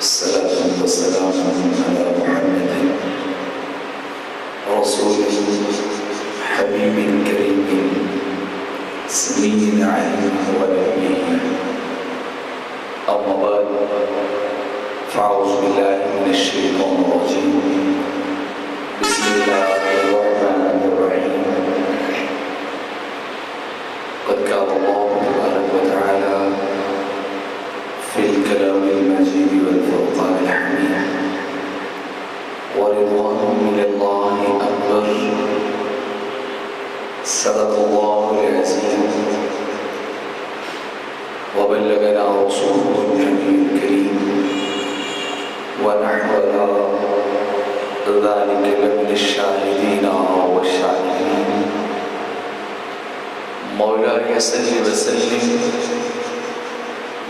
الصلاة والسلام على محمد رسول حبيب كريم سمي عليم ونبي. أما بعد فأعوذ بالله من الشيطان الرجيم. بسم الله الرحمن الرحيم. قد قال الله تبارك وتعالى في الكلام المجيد والفرقان الحميد: ورضوان من الله أكبر. صدق الله العظيم وبلغنا رسوله النبي الكريم ونحن على ذلك لمن الشاهدين والشاكرين. مولاي صل وسلم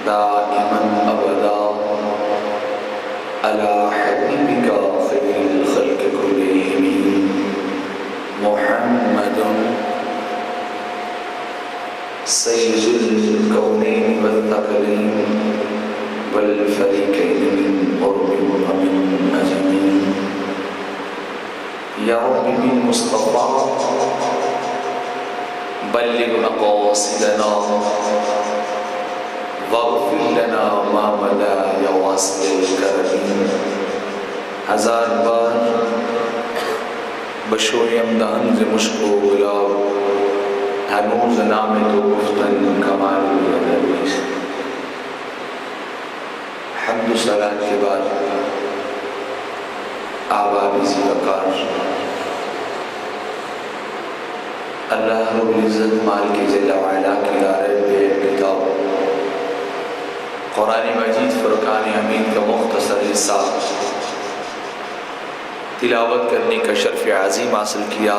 دائما ابدا على حبيبك خير الخلق كلهم محمد سيد الكونين والثقلين والفريقين من قرب ومن أجمعين. يا رب بالمصطفى بلغ مقاصدنا واغفر لنا ما مدى يا واسع الكرم. ہزار بار بشور امدان ز مشک و گلاب ہنوز نام تو گفتن کمال نبی. حمد و صلاۃ کے بعد آباد اسی وقار اللہ رب العزت مالک جل وعلا کی دار بے کتاب قرآن مجید فرقان حمید کا مختصر حصہ تلاوت کرنے کا شرف عظیم حاصل کیا.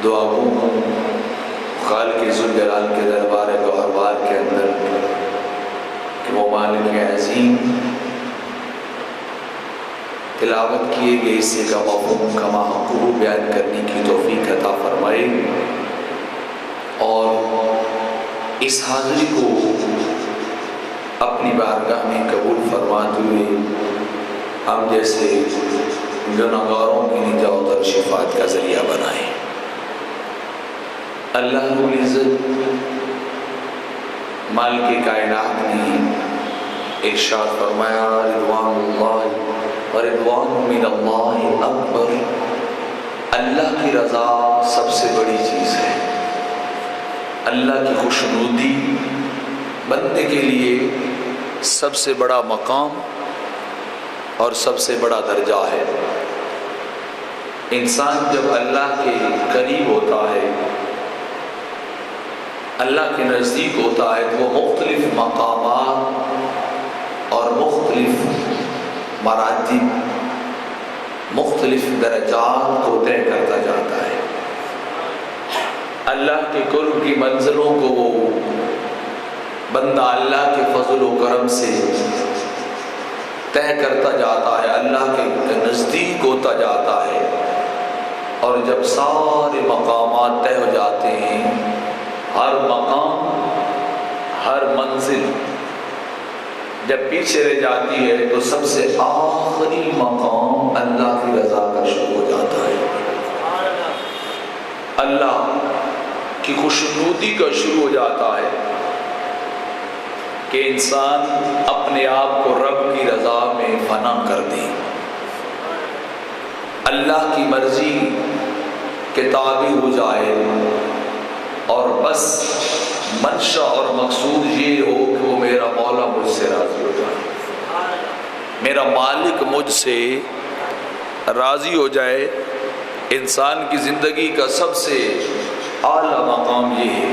دعا گو ہوں خالق ذوالجلال کے دربار گوہربار کے اندر کہ وہ مالک عظیم تلاوت کیے گئے حصے کا مفہوم کما حقوق بیان کرنے کی توفیق عطا فرمائے اور اس حاضری کو اپنی بارگاہ میں قبول فرماتے ہوئے ہم جیسے گناہگاروں کی نجات اور شفاعت کا ذریعہ بنائیں. اللہ رب العزت مالک کائنات نے ارشاد فرمایا: رضوان اللہ ورضوان من اللہ اکبر. اللہ کی رضا سب سے بڑی چیز ہے. اللہ کی خوشنودی بندے کے لیے سب سے بڑا مقام اور سب سے بڑا درجہ ہے. انسان جب اللہ کے قریب ہوتا ہے، اللہ کے نزدیک ہوتا ہے، تو وہ مختلف مقامات اور مختلف مراتب، مختلف درجات کو طے کرتا جاتا ہے. اللہ کے قرب کی منزلوں کو وہ بندہ اللہ کے فضل و کرم سے طے کرتا جاتا ہے، اللہ کے نزدیک ہوتا جاتا ہے. اور جب سارے مقامات طے ہو جاتے ہیں، ہر مقام، ہر منزل جب پیچھے رہ جاتی ہے، تو سب سے آخری مقام اللہ کی رضا کا شروع ہو جاتا ہے. اللہ کی خوشنودی کا شروع ہو جاتا ہے کہ انسان اپنے آپ کو رب کی رضا میں فنا کر دے، اللہ کی مرضی کے تابع ہو جائے، اور بس منشا اور مقصود یہ ہو کہ وہ میرا مولا مجھ سے راضی ہو جائے، میرا مالک مجھ سے راضی ہو جائے. انسان کی زندگی کا سب سے اعلیٰ مقام یہ ہے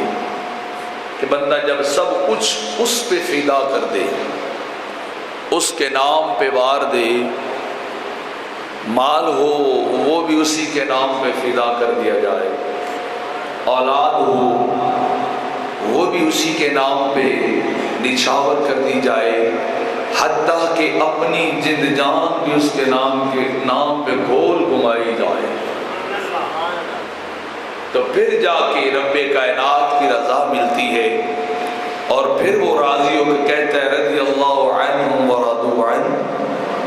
کہ بندہ جب سب کچھ اس پہ فدا کر دے، اس کے نام پہ وار دے. مال ہو وہ بھی اسی کے نام پہ فدا کر دیا جائے، اولاد ہو وہ بھی اسی کے نام پہ نچھاور کر دی جائے، حتیٰ کہ اپنی جند جان بھی اس کے نام پہ گول گھمائی جائے. تو پھر جا کے رب کائنات کی رضا ملتی ہے، اور پھر وہ راضی ہو کے کہتا ہے رضی اللہ عنہم و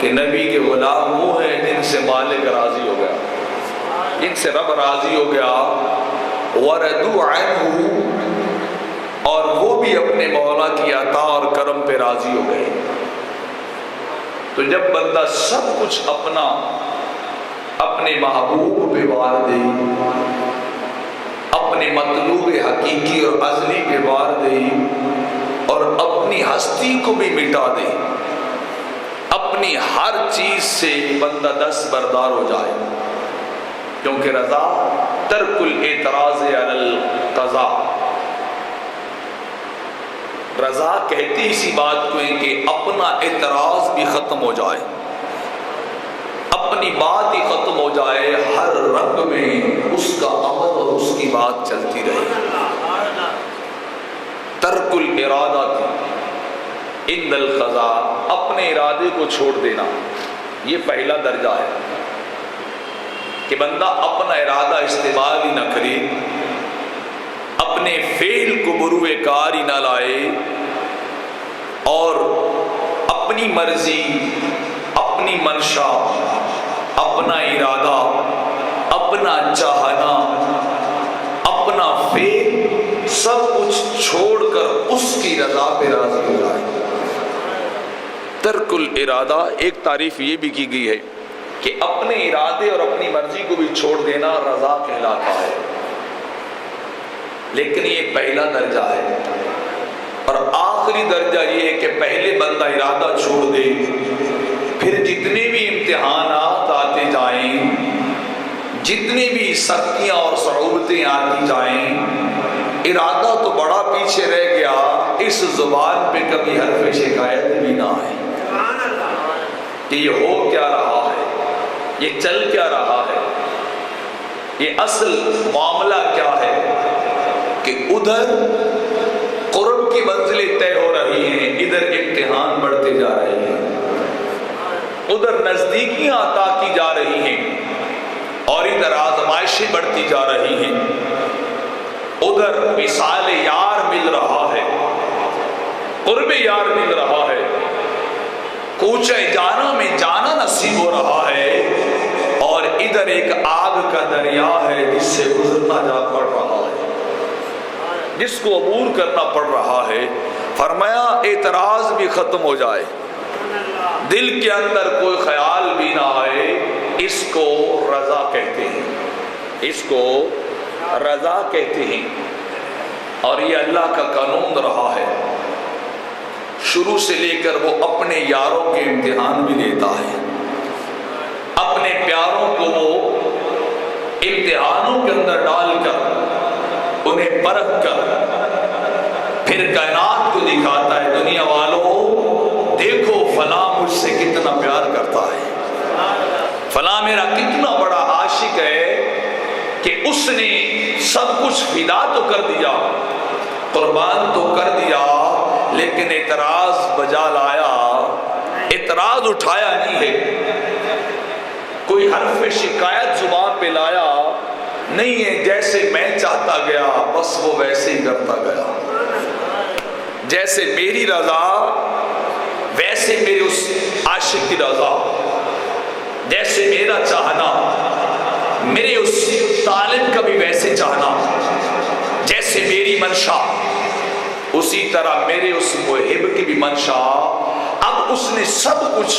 کہ نبی کے غلام وہ ہیں جن سے مالک راضی ہو گیا، جن سے رب راضی ہو گیا، وَرَضُوا عَنْهُ، اور وہ بھی اپنے مولا کی عطا اور کرم پہ راضی ہو گئے۔ تو جب بندہ سب کچھ اپنے محبوب پہ وار دے، اپنے مطلوب حقیقی اور ازلی پہ وار دے، اور اپنی ہستی کو بھی مٹا دے، اپنی ہر چیز سے بندہ دستبردار ہو جائے، کیونکہ رضا ترک الاعتراض علی القضاء، رضا کہتی اسی بات کو ہے کہ اپنا اعتراض بھی ختم ہو جائے، اپنی بات ہی ختم ہو جائے، ہر رنگ میں اس کا عمل اور اس کی بات چلتی رہے۔ ترک الارادہ عند القضاء، اپنے ارادے کو چھوڑ دینا، یہ پہلا درجہ ہے کہ بندہ اپنا ارادہ استعمال ہی نہ کرے، اپنے فعل کو بروئے کار ہی نہ لائے، اور اپنی مرضی، اپنی منشا، اپنا ارادہ، اپنا چاہنا، اپنا فعل سب کچھ چھوڑ کر اس کی رضا پہ راضی ہو جائے۔ ترک الارادہ ایک تعریف یہ بھی کی گئی ہے کہ اپنے ارادے اور اپنی مرضی کو بھی چھوڑ دینا رضا کہلاتا ہے، لیکن یہ پہلا درجہ ہے، اور آخری درجہ یہ ہے کہ پہلے بندہ ارادہ چھوڑ دے، پھر جتنے بھی امتحانات آتے جائیں، جتنی بھی سختیاں اور صعوبتیں آتی جائیں، ارادہ تو بڑا پیچھے رہ گیا، اس زبان پہ کبھی حرف شکایت بھی نہ آئے کہ یہ ہو کیا رہا ہے، یہ چل کیا رہا ہے، یہ اصل معاملہ کیا ہے، کہ ادھر قرب کی منزلیں طے ہو رہی ہیں، ادھر امتحان بڑھتے جا رہے ہیں، ادھر نزدیکیاں عطا کی جا رہی ہیں اور ادھر آزمائشیں بڑھتی جا رہی ہیں، ادھر وصال یار مل رہا ہے، قرب یار مل رہا ہے، کوچہ جانا میں جانا نصیب ہو رہا ہے، اور ادھر ایک آگ کا دریا ہے جس سے گزرنا جا پڑ رہا ہے، جس کو عبور کرنا پڑ رہا ہے۔ فرمایا اعتراض بھی ختم ہو جائے، دل کے اندر کوئی خیال بھی نہ آئے، اس کو رضا کہتے ہیں، اس کو رضا کہتے ہیں۔ اور یہ اللہ کا قانون رہا ہے، شروع سے لے کر وہ اپنے یاروں کے امتحان بھی لیتا ہے، اپنے پیاروں کو وہ امتحانوں کے اندر ڈال کر، انہیں پرکھ کر، پھر کائنات کو دکھاتا ہے، دنیا والوں دیکھو فلاں مجھ سے کتنا پیار کرتا ہے، فلاں میرا کتنا بڑا عاشق ہے کہ اس نے سب کچھ فدا تو کر دیا، قربان تو کر دیا، لیکن اعتراض بجا لایا، اعتراض اٹھایا نہیں ہے، کوئی حرف شکایت زبان پہ لایا نہیں ہے، جیسے میں چاہتا گیا بس وہ ویسے ہی کرتا گیا، جیسے میری رضا ویسے میرے اس عاشق کی رضا، جیسے میرا چاہنا میرے اس طالب کا بھی ویسے چاہنا، جیسے میری منشا اسی طرح میرے اس محب کی بھی منشا۔ اب اس نے سب کچھ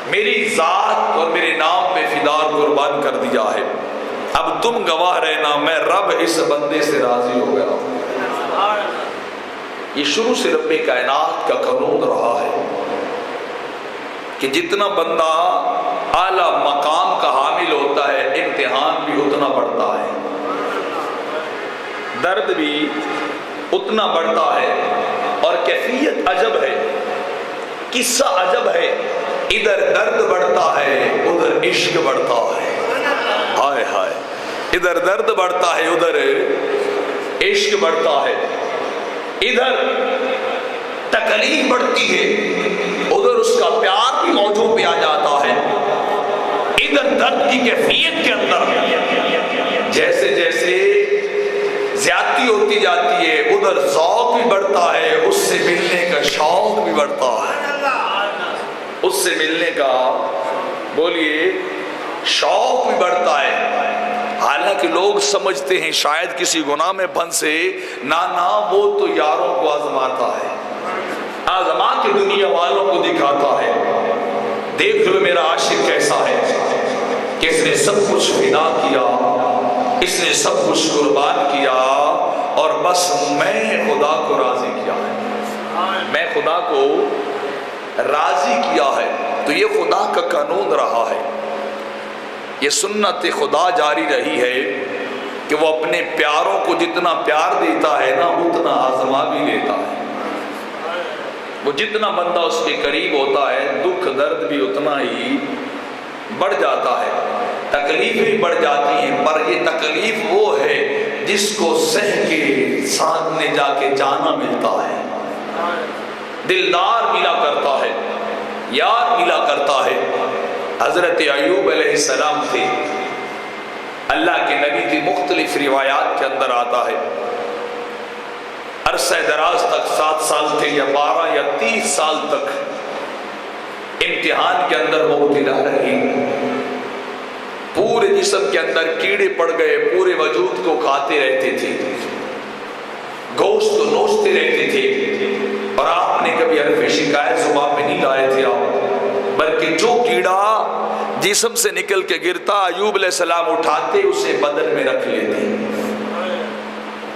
میری ذات اور میرے نام پہ فدا قربان کر دیا ہے، اب تم گواہ رہنا میں رب اس بندے سے راضی ہو گیا ہوں۔ یہ شروع سے رب کائنات کا قانون رہا ہے کہ جتنا بندہ اعلیٰ مقام کا حامل ہوتا ہے، امتحان بھی اتنا بڑھتا ہے، درد بھی اتنا بڑھتا ہے، اور کیفیت عجب ہے، قصہ عجب ہے، ادھر درد بڑھتا ہے ادھر عشق بڑھتا ہے، ہائے ہائے، ادھر درد بڑھتا ہے ادھر عشق بڑھتا ہے، ادھر تکلیف بڑھتی ہے ادھر اس کا پیار بھی موجوں پہ آ جاتا ہے، ادھر درد کی کیفیت کے اندر جیسے جیسے زیادتی ہوتی جاتی ہے ادھر ذوق بھی بڑھتا ہے، اس سے ملنے کا شوق بھی بڑھتا ہے، اس سے ملنے کا بولیے شوق بھی بڑھتا ہے. حالانکہ لوگ سمجھتے ہیں شاید کسی گناہ میں پھنسے، نہ وہ تو یاروں کو آزماتا ہے، آزما کے دنیا والوں کو دکھاتا ہے. دیکھ لو میرا عاشق کیسا ہے کہ اس نے سب کچھ فدا کیا، اس نے سب کچھ قربان کیا، اور بس میں خدا کو راضی کیا ہے، میں خدا کو راضی کیا ہے. تو یہ خدا کا قانون رہا ہے، یہ سنت خدا جاری رہی ہے کہ وہ اپنے پیاروں کو جتنا پیار دیتا ہے نا اتنا آزما بھی لیتا ہے. وہ جتنا بندہ اس کے قریب ہوتا ہے دکھ درد بھی اتنا ہی بڑھ جاتا ہے، تکلیفیں بھی بڑھ جاتی ہیں. پر یہ تکلیف وہ ہے جس کو سہ کے سامنے جا کے جانا ملتا ہے. دلدار ملا کرتا ہے، یار ملا کرتا ہے. حضرت ایوب علیہ السلام تھے، اللہ کے نبی کی مختلف روایات کے اندر آتا ہے عرصہ دراز تک 7 سال تھے یا 12 یا 30 سال تک امتحان کے اندر مبتلا رہے. پورے جسم کے اندر کیڑے پڑ گئے، پورے وجود کو کھاتے رہتے تھے، گوشت کو نوچتے رہتے تھے. اور آپ نے کبھی حرف شکایت زبان پہ نہیں لائے تھے آپ، بلکہ جو کیڑا جسم سے نکل کے گرتا ایوب علیہ السلام اٹھاتے اسے بدن میں رکھ لیتے،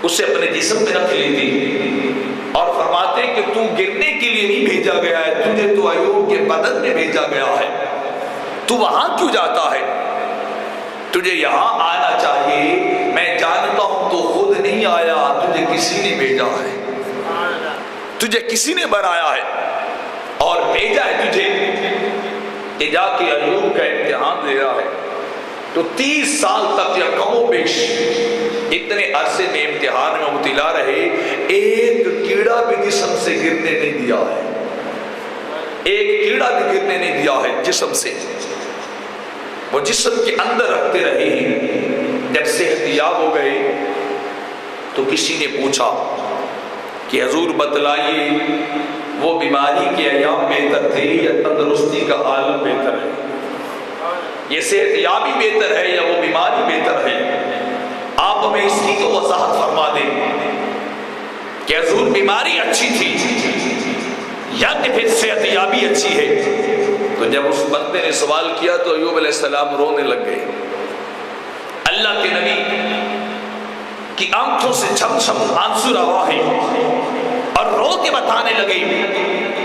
اسے اپنے جسم میں رکھ لیتے اور فرماتے کہ تو گرنے کے لیے نہیں بھیجا گیا ہے، تجھے تو ایوب کے بدن میں بھیجا گیا ہے، تو وہاں کیوں جاتا ہے؟ تجھے یہاں آنا چاہیے. میں جانتا ہوں تو خود نہیں آیا، تجھے کسی نے بھیجا ہے، تجھے کسی نے بنایا ہے اور بھیجا ہے تجھے کہ جا کے ایوب کا امتحان دے رہا ہے. تو 30 سال تک یا کم و بیش اتنے عرصے میں امتحان میں مبتلا رہے، ایک کیڑا بھی جسم سے گرنے نہیں دیا ہے، ایک کیڑا بھی گرنے نہیں دیا ہے جسم سے. وہ جسم کے اندر رکھتے رہے ہیں. جب صحت یاب ہو گئے تو کسی نے پوچھا کہ حضور بتلائیے وہ بیماری کے ایام بہتر تھے یا تندرستی کا عالم بہتر ہے؟ یہ صحت یابی بہتر ہے یا وہ بیماری بہتر ہے؟ آپ ہمیں اس کی تو وضاحت فرما دیں کہ حضور بیماری اچھی تھی یا کہ پھر صحت یابی اچھی ہے. تو جب اس بندے نے سوال کیا تو ایوب علیہ السلام رونے لگ گئے. اللہ کے نبی کی آنکھوں سے چھم چھم آنسو روا ہے اور رو کے بتانے لگے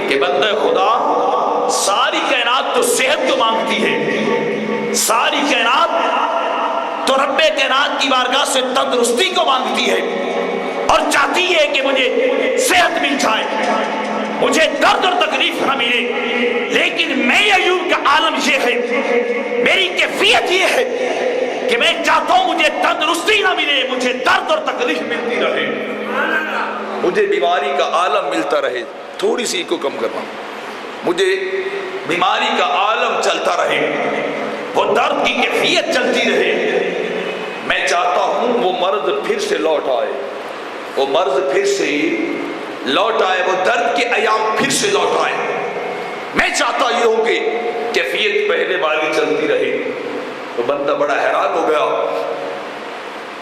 کہ بندہ خدا ساری کائنات تو صحت کو مانگتی ہے، ساری کائنات تو رب کائنات کی بارگاہ سے تندرستی کو مانگتی ہے اور چاہتی ہے کہ مجھے صحت مل جائے، مجھے درد اور تکلیف نہ ملے. لیکن میں ایوب کا عالم یہ ہے، میری کیفیت یہ ہے کہ میں چاہتا ہوں مجھے تندرستی نہ ملے، مجھے درد اور تکلیف ملتی رہے، مجھے بیماری کا عالم ملتا رہے. تھوڑی سی کو کم کرنا، مجھے بیماری کا عالم چلتا رہے، وہ درد کی کیفیت چلتی رہے. میں چاہتا ہوں وہ مرض پھر سے لوٹ آئے، وہ مرض پھر سے لوٹ آئے، وہ درد کے ایام پھر سے لوٹ آئے. میں چاہتا یہ ہوں کہ کیفیت پہلے والی چلتی رہے. تو بندہ بڑا حیران ہو گیا.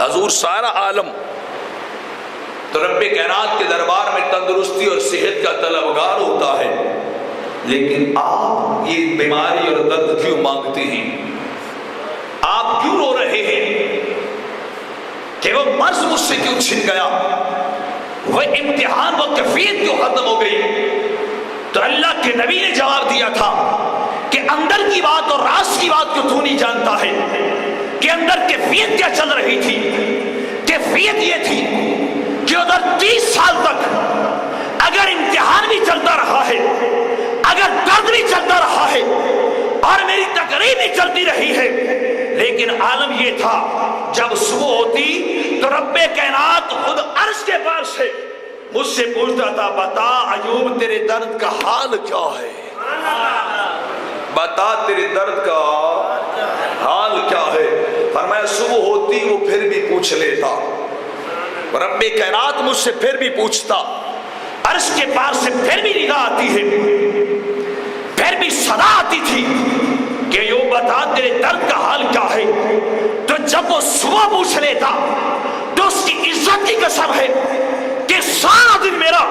حضور سارا عالم تو رب کائنات کے دربار میں تندرستی اور صحت کا طلبگار ہوتا ہے، لیکن آپ یہ بیماری اور درد کیوں مانگتے ہیں؟ آپ کیوں رو رہے ہیں کہ وہ مرض مجھ سے کیوں چھن گیا، وہ امتحان، وہ کیفیت کیوں ختم ہو گئی؟ تو اللہ کے نبی نے جواب دیا تھا کہ اندر کی بات اور راز کی بات کو تو نہیں جانتا ہے کہ اندر کیفیت کیا چل رہی تھی. کیفیت یہ تھی کہ ادھر 30 سال تک اگر امتحان بھی چلتا رہا ہے، اگر درد بھی چلتا رہا ہے اور میری تقریر بھی چلتی رہی ہے، لیکن عالم یہ تھا جب صبح ہوتی تو رب کائنات خود عرش کے پاس سے مجھ سے پوچھتا تھا، بتا ایوب تیرے درد کا حال کیا ہے، بتا تیرے درد کا حال کیا ہے. فرمایا صبح ہوتی وہ پھر بھی پوچھ لیتا، رب کائنات مجھ سے پھر بھی پوچھتا، عرش کے پاس سے پھر بھی نگاہ آتی ہے، پھر بھی صدا آتی تھی کہ یوں بتا تیرے درد کا حال کیا ہے، تو جب وہ صبح پوچھ لیتا تو اس کی عزت کی قسم ہے کہ سارا دن میرا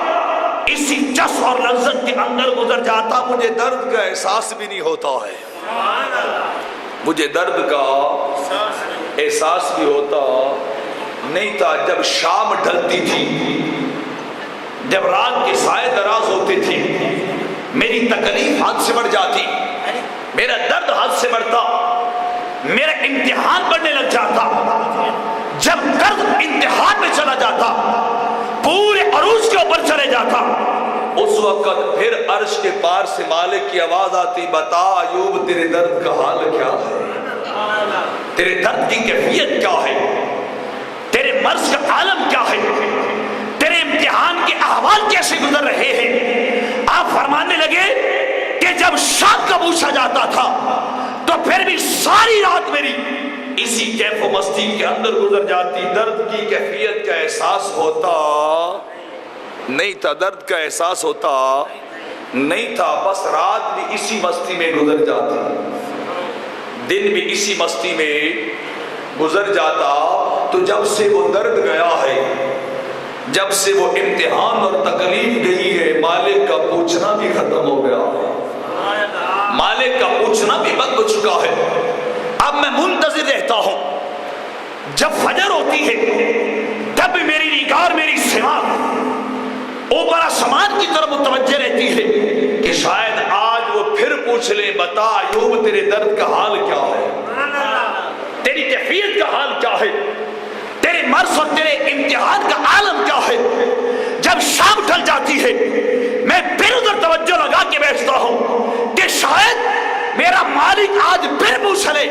اسی جس اور لذت کے اندر گزر جاتا، مجھے درد کا احساس بھی نہیں ہوتا ہے، مجھے درد کا احساس بھی ہوتا نہیں تھا۔ جب شام ڈھلتی تھی، جب رات کے سائے دراز ہوتے تھے، میری تکلیف حد سے بڑھ جاتی، میرا درد حد سے بڑھتا، میرا امتحان بڑھنے لگ جاتا۔ جب درد امتحان میں چلا جاتا، پورے عروج کے اوپر چلے جاتا، اس وقت پھر عرش کے پار سے مالک کی آواز آتی، بتا ایوب تیرے درد کا حال کیا ہے، تیرے درد کی کیفیت کیا ہے، تیرے مرض کا عالم کیا ہے، تیرے امتحان کے احوال کیسے گزر رہے ہیں۔ آپ فرمانے لگے کہ جب شام کا پوچھا جاتا تھا تو پھر بھی ساری رات میری اسی کیف و مستی کے اندر گزر جاتی، درد کی کیفیت کا احساس ہوتا نہیں تھا، درد کا احساس ہوتا نہیں تھا، بس رات بھی اسی مستی میں گزر جاتی، دن بھی اسی مستی میں گزر جاتا۔ تو جب سے وہ درد گیا ہے، جب سے وہ امتحان اور تکلیف گئی ہے، مالک کا پوچھنا بھی ختم ہو گیا ہے، مالک کا پوچھنا بھی بند ہو چکا ہے۔ اب میں منتظر رہتا ہوں، جب فجر ہوتی ہے تب بھی میری نگاہ، میری سماعت اوپر آسمان کی طرف متوجہ رہتی ہے کہ شاید آج وہ پھر پوچھ لیں، بتا ایوب تیرے درد کا حال کیا ہے، تیری کیفیت کا حال کیا ہے، تیرے مرض اور تیرے امتحان کا عالم کیا ہے۔ جب شام ڈھل جاتی ہے میں پھر ادھر توجہ لگا کے بیٹھتا ہوں کہ شاید میرا مالک آج پھر پوچھ لے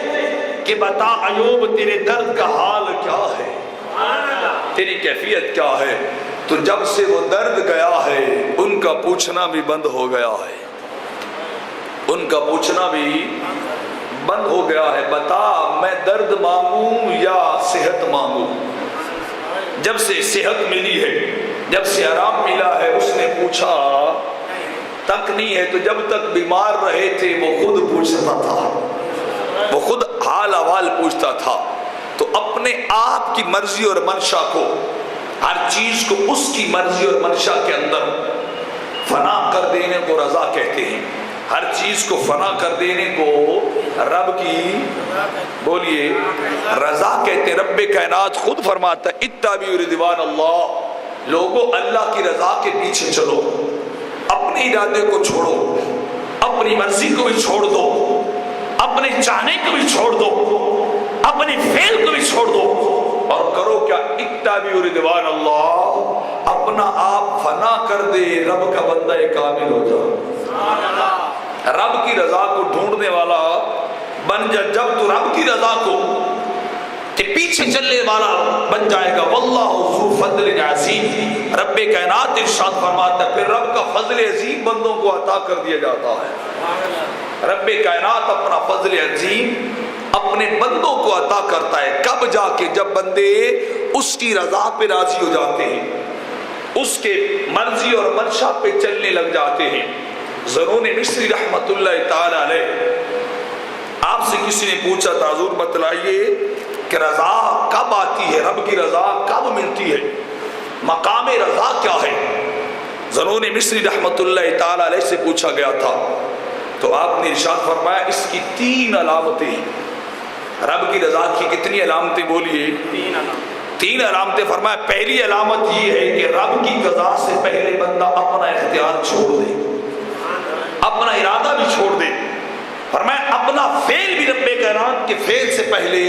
کہ بتا ایوب تیرے درد کا حال کیا ہے، تیری کیفیت کیا ہے۔ تو جب سے وہ درد گیا ہے ان کا پوچھنا بھی بند ہو گیا ہے، ان کا پوچھنا بھی بند ہو گیا ہے، بتا میں درد مانگوں یا صحت مانگوں۔ جب سے صحت ملی ہے، جب سے آرام ملا ہے، اس نے پوچھا تک نہیں ہے۔ تو جب تک بیمار رہے تھے وہ خود پوچھتا تھا، وہ خود حال احوال پوچھتا تھا۔ تو اپنے آپ کی مرضی اور منشا کو، ہر چیز کو اس کی مرضی اور منشا کے اندر فنا کر دینے کو رضا کہتے ہیں، ہر چیز کو فنا کر دینے کو رب کی بولیے رضا کہتے ہیں۔ رب کائنات خود فرماتا ہے اتبعوا رضوان اللہ، لوگوں اللہ کی رضا کے پیچھے چلو، اپنے ارادے کو چھوڑو، اپنی مرضی کو بھی چھوڑ دو، اپنے چاہنے کو بھی چھوڑ دو، اپنے فعل کو بھی چھوڑ دو، اور کرو کیا، اتبعوا رضوان اللہ، اپنا آپ فنا کر دے، رب کا بندہ کامل ہو جا، رب کی رضا کو ڈھونڈنے والا بن جا۔ جب تو رب کی رضا کو کے پیچھے چلنے والا بن جائے گا، واللہ ذو فضل عظیم، رب کائنات ارشاد فرماتا ہے پھر رب کا فضل عظیم بندوں کو عطا کر دیا جاتا ہے۔ رب کائنات اپنا فضل عظیم اپنے بندوں کو عطا کرتا ہے، کب جا کے، جب بندے اس کی رضا پہ راضی ہو جاتے ہیں، اس کے مرضی اور منشا پہ چلنے لگ جاتے ہیں۔ ذنون مصری رحمت اللہ تعالی علیہ، آپ سے کسی نے پوچھا تھا حضور بتلائیے کہ رضا کب آتی ہے، رب کی رضا کب ملتی ہے، مقام رضا کیا ہے؟ ذنون مصری رحمت اللہ تعالی علیہ سے پوچھا گیا تھا، تو آپ نے ارشاد فرمایا اس کی 3 علامتیں ہیں۔ رب کی رضا کی کتنی علامتیں بولیے؟ 3 علامتیں۔ فرمایا پہلی علامت یہ ہے کہ رب کی قضا سے پہلے بندہ اپنا اختیار چھوڑ دے، اپنا ارادہ بھی چھوڑ دے۔ فرمایا اپنا فعل بھی رب کائنات کے فعل سے پہلے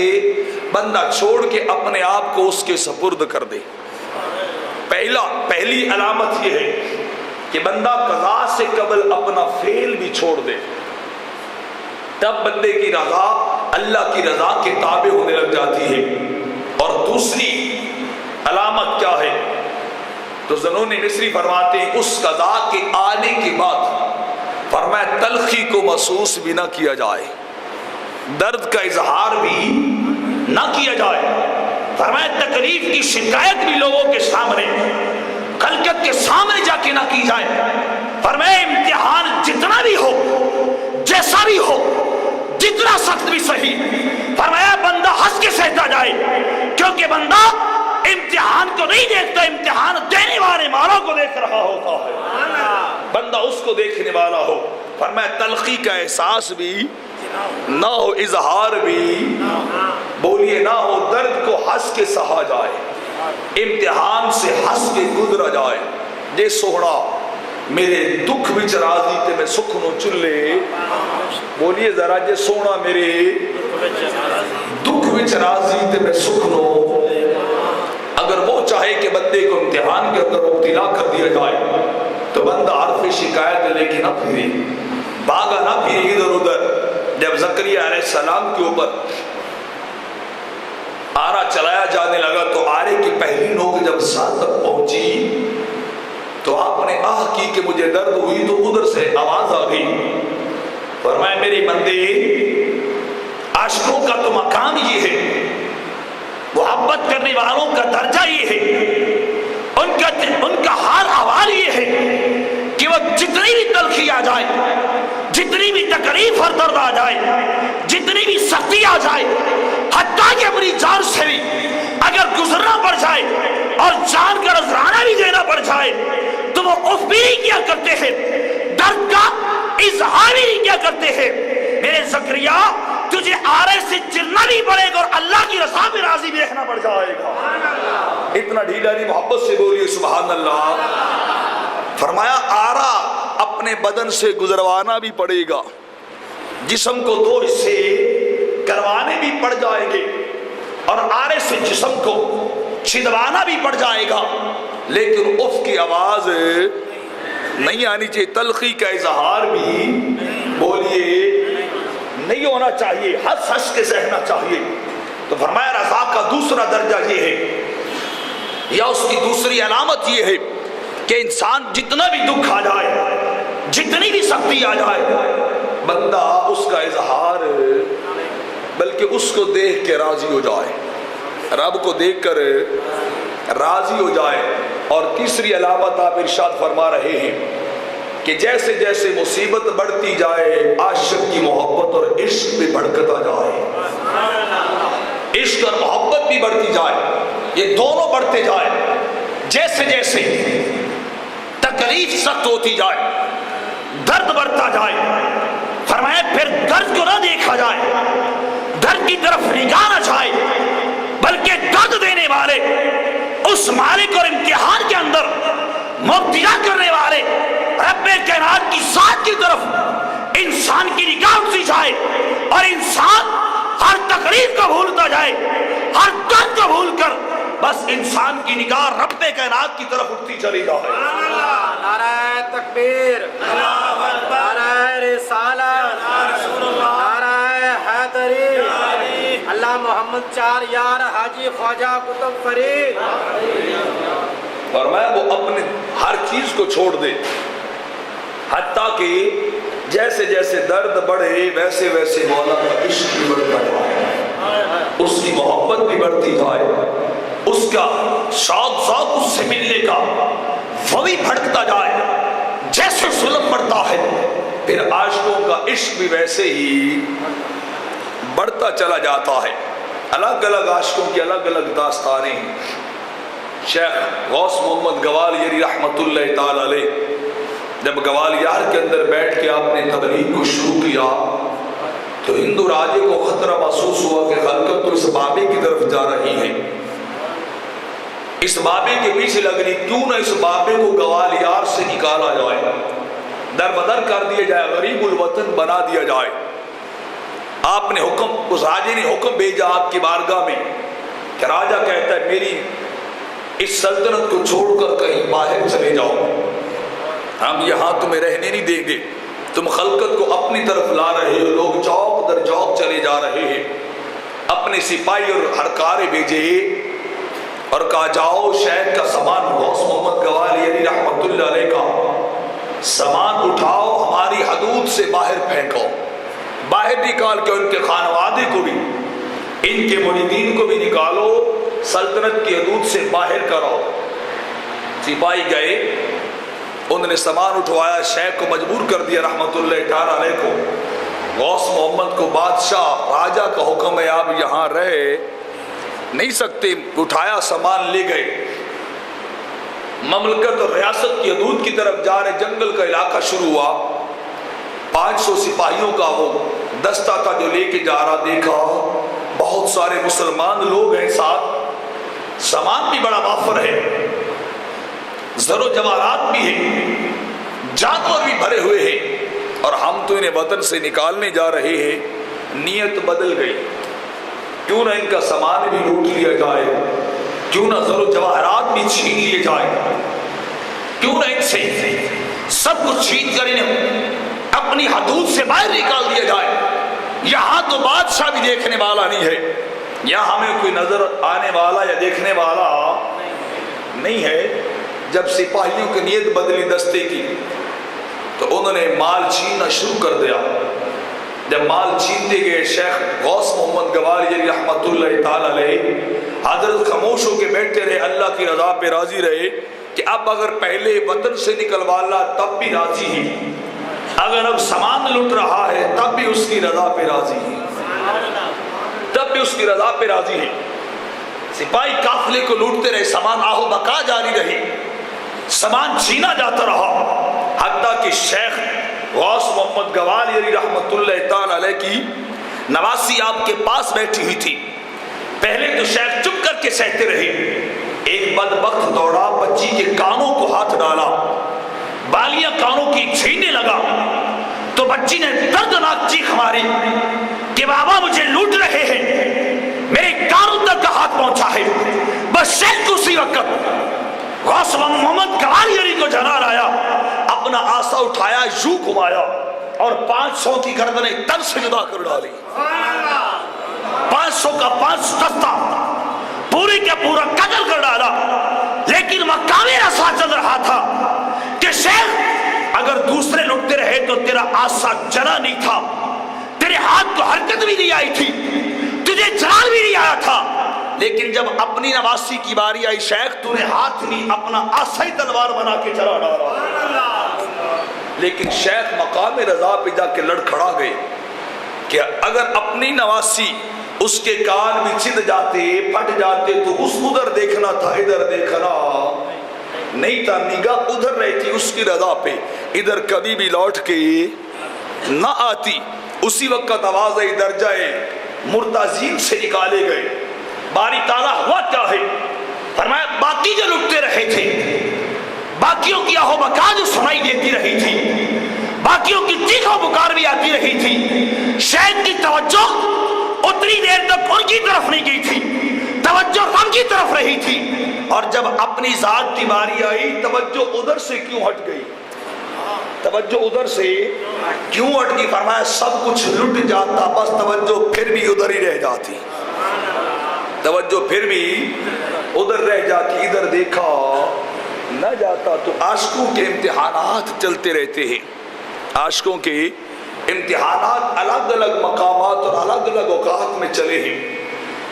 بندہ چھوڑ کے اپنے آپ کو اس کے سپرد کر دے۔ پہلی علامت یہ ہے کہ بندہ قضا سے قبل اپنا فعل بھی چھوڑ دے، تب بندے کی رضا اللہ کی رضا کے تابع ہونے لگ جاتی ہے۔ اور دوسری علامت کیا ہے؟ تو ذنون مصری فرماتے ہیں اس قضا کے آنے کے بعد فرمایا تلخی کو محسوس بھی نہ کیا جائے، درد کا اظہار بھی نہ کیا جائے، فرمایا تکلیف کی شکایت بھی لوگوں کے سامنے، کے سامنے جا کے نہ کی جائے۔ فرمایا امتحان جتنا بھی ہو، جیسا بھی ہو، جتنا سخت بھی صحیح، فرمایا بندہ ہنس کے سہتا جائے، کیونکہ بندہ امتحان کو نہیں دیکھتا، امتحان دینے والے مالوں کو دیکھ رہا ہوتا ہے، بندہ اس کو دیکھنے والا ہو۔ فرمایا تلخی کا احساس بھی نہ ہو، اظہار بھی بولیے نہ ہو، درد کو ہنس کے سہا جائے، امتحان سے ہنس کے گزرا جائے۔ جے سوہنا میرے دکھ وچ راضی تے میں سکھ نو چلے، بولیے ذرا جے سوہنا میرے دکھ وچ راضی تے میں سکھ نو۔ اگر وہ چاہے کہ بندے کو امتحان کے اندر مبتلا کر دیا جائے تو بندہ حرف شکایت لے کے نہ پھرے، بھاگا نہ پھرے ادھر ادھر۔ جب زکریا علیہ السلام کے اوپر آرا چلایا جانے لگا تو آرے کی پہلی نوک جب ساتھ تک پہنچی تو آپ نے آہ کی کہ مجھے درد ہوئی، تو ادھر سے آواز آ گئی، فرمایا میری بندے عاشقوں کا تو مقام یہ ہے، محبت کرنے والوں کا درجہ یہ ہے، ان کا حال احوال یہ ہے کہ وہ جتنی بھی تلخی آ جائے، جتنی بھی تکلیف اور درد آ جائے، جتنی بھی سختی آ جائے، حتیٰ کہ اپنی جان سے بھی اگر گزرنا پڑ جائے اور جان کا نذرانہ بھی دینا پڑ جائے تو وہ اف بھی نہیں کیا کرتے ہیں، درد کا اظہار بھی نہیں کیا کرتے ہیں۔ میرے زکریا تجھے آرے سے چلنا بھی پڑے گا اور اللہ کی رضا میں راضی بھی رہنا پڑ جائے گا۔ اتنا ڈھیلا نہیں، محبت سے بولیے سبحان اللہ۔ فرمایا آرا اپنے بدن سے گزروانا بھی پڑے گا، جسم کو دو حصے کروانے بھی پڑ جائیں گے اور آرے سے جسم کو چھدوانا بھی پڑ جائے گا، لیکن اف کی آواز نہیں آنی چاہیے، تلخی کا اظہار بھی بولیے نہیں ہونا چاہیے، ہنس ہنس کے سہنا چاہیے۔ تو فرمایا رضا کا دوسرا درجہ یہ ہے یا اس کی دوسری علامت یہ ہے کہ انسان جتنا بھی دکھ آ جائے، جتنی بھی سختی آ جائے، بندہ اس کا اظہار بلکہ اس کو دیکھ کے راضی ہو جائے، رب کو دیکھ کر راضی ہو جائے۔ اور تیسری علامت آپ ارشاد فرما رہے ہیں کہ جیسے جیسے مصیبت بڑھتی جائے عاشق کی محبت اور عشق بھی بڑھتا جائے، عشق اور محبت بھی بڑھتی جائے، یہ دونوں بڑھتے جائے، جیسے جیسے تکلیف سخت ہوتی جائے، درد بڑھتا جائے۔ فرمایا پھر درد کو نہ دیکھا جائے، درد کی طرف نگاہ نہ جائے، بلکہ درد دینے والے اس مالک اور امتحان کے اندر مبتلا کرنے والے رب کائنات کی ذات کی طرف انسان کی نگاہ اٹھتی جائے اور انسان ہر تکلیف کو بھولتا جائے، ہر درد کو بھول کر بس انسان کی نگاہ رب کائنات کی طرف اٹھتی چلی جائے۔ نعرہ تکبیر، نعرہ رسالت، نعرہ حیدری، اللہ محمد چار یار حاجی خواجہ قطب فرید۔ فرمایا وہ اپنے ہر چیز کو چھوڑ دے، حتیٰ کہ جیسے جیسے درد بڑھے ویسے ویسے مولا کا عشق بھی بڑھتا جائے، اس کی محبت بھی بڑھتی جائے، اس کا شوق ذوق اس سے ملنے کا وہ بھی بھڑکتا جائے۔ جیسے ظلم بڑھتا ہے پھر عاشقوں کا عشق بھی ویسے ہی بڑھتا چلا جاتا ہے۔ الگ الگ عاشقوں کی الگ الگ داستانیں ہیں۔ شیخ غوث محمد گوالیاری رحمت اللہ تعالی علیہ جب گوالیار کے اندر بیٹھ کے آپ نے تبلیغ کو شروع کیا تو ہندو راجے کو خطرہ محسوس ہوا کہ خلقت تو اس بابے کی طرف جا رہی ہے، اس بابے کے پیچھے لگ رہی، کیوں نہ اس بابے کو گوالیار سے نکالا جائے، در بدر کر دیا جائے، غریب الوطن بنا دیا جائے۔ آپ نے حکم، اس راجے نے حکم بھیجا آپ کی بارگاہ میں کہ راجہ کہتا ہے میری اس سلطنت کو چھوڑ کر کہیں باہر چلے جاؤ، ہم یہاں تمہیں رہنے نہیں دیں گے، تم خلقت کو اپنی طرف لا رہے ہو، لوگ چوک در چوک چلے جا رہے ہیں۔ اپنے سپاہی اور ہرکارے بھیجے اور کہا جاؤ شہر کا سامان، غوث محمد گوالیاری رحمت اللہ علیہ کا سامان اٹھاؤ، ہماری حدود سے باہر پھینکو، باہر نکال کے ان کے خانوادے کو بھی، ان کے مریدین کو بھی نکالو، سلطنت کی حدود سے باہر کرو۔ سپاہی گئے، انہوں نے سامان اٹھوایا، شیخ کو مجبور کر دیا رحمت اللہ تعالی علیہ کو غوث محمد کو بادشاح راجہ کا حکم ہے آپ یہاں رہ نہیں سکتے. اٹھایا سامان لے گئے. مملکت اور ریاست کی حدود کی طرف جا رہے. جنگل کا علاقہ شروع ہوا. 500 سپاہیوں کا وہ دستہ تھا جو لے کے جا رہا. دیکھا بہت سارے مسلمان لوگ ہیں ساتھ. سامان بھی بڑا وافر ہے, زر و جواہرات بھی ہیں, جانور بھی بھرے ہوئے ہیں, اور ہم تو انہیں وطن سے نکالنے جا رہے ہیں. نیت بدل گئی. کیوں نہ ان کا سامان بھی لوٹ لیا جائے, کیوں نہ زر و جواہرات بھی چھین لیے جائے, کیوں نہ ان سے سب کچھ چھین کر انہیں اپنی حدود سے باہر نکال دیا جائے. یہاں تو بادشاہ بھی دیکھنے والا نہیں ہے, یہاں ہمیں کوئی نظر آنے والا یا دیکھنے والا نہیں ہے. جب سپاہیوں کی نیت بدلی دستے کی تو انہوں نے مال چھیننا شروع کر دیا. جب مال چھینتے گئے, شیخ غوث محمد گوالیری رحمت اللہ تعالی علیہ حضرت خاموش ہو کے بیٹھتے رہے, اللہ کی رضا پہ راضی رہے کہ اب اگر پہلے وطن سے نکلوالا تب بھی راضی ہے, اگر اب سامان لٹ رہا ہے تب بھی اس کی رضا پہ راضی ہے, تب بھی اس کی رضا پہ راضی ہے. سپاہی قافلے کو لوٹتے رہے, سامان آہو بقا جاری رہی, سامان چھینا جاتا رہا, حتیٰ کہ شیخ غوث محمد گوالیری رحمت اللہ تعالی علیہ کی نواسی آپ کے پاس بیٹھی ہوئی تھی. پہلے تو شیخ چپ کر کے سہتے رہے. ایک بدبخت دوڑا, بچی کے کانوں کو ہاتھ ڈالا, بالیاں کانوں کی چھیننے لگا. تو بچی نے دردناک چیخ ماری کہ بابا مجھے لوٹ رہے ہیں, میرے کانوں تک کا ہاتھ پہنچا ہے. بس شیخ کو اسی وقت غوث محمد گوالیری کو جلال آیا, اپنا آسا اٹھایا, یوں گھمایا اور 500 کی گردنیں تن سے جدا کر ڈالی. 500 کا 5 دستہ پورے کا پورا قتل کر ڈالا. لیکن مقام رسا چل رہا تھا کہ شیخ اگر دوسرے لٹتے رہے تو تیرا آسا جلا نہیں تھا, تیرے ہاتھ کو حرکت بھی نہیں آئی تھی, تجھے جلال بھی نہیں آیا تھا. لیکن جب اپنی نواسی کی باری آئی, شیخ تو نے ہاتھ نہیں اپنا آسا ہی تلوار بنا کے چلا ڈالا. لیکن شیخ مقام رضا پہ جا کے لڑ کھڑا گئے کہ اگر اپنی نواسی اس کے کان بھی چد جاتے, پھٹ جاتے تو اس ادھر دیکھنا تھا, ادھر دیکھنا نہیں تھا. نگاہ ادھر رہتی اس کی رضا پہ, ادھر کبھی بھی لوٹ کے نہ آتی. اسی وقت آواز درجہ مرتازین سے نکالے گئے. باری تعالیٰ ہوا کیا ہے, فرمایا باقی جو لٹتے رہے تھے, باقیوں کی آہو بکا جو سنائی دیتی رہی تھی, باقیوں کی چیخ و پکار بھی آتی رہی تھی, شیخ کی توجہ اتنی دیر تک ان کی طرف نہیں گئی تھی, توجہ ہم کی طرف رہی تھی. اور جب اپنی ذات کی باری آئی, توجہ ادھر سے کیوں ہٹ گئی, توجہ ادھر سے کیوں ہٹ گئی؟ فرمایا سب کچھ لٹ جاتا, بس توجہ پھر بھی ادھر ہی رہ جاتی, توجہ پھر بھی ادھر رہ جاتی, ادھر دیکھا نہ جاتا. تو عاشقوں کے امتحانات چلتے رہتے ہیں. عاشقوں کے امتحانات الگ الگ مقامات اور الگ الگ اوقات میں چلے ہیں.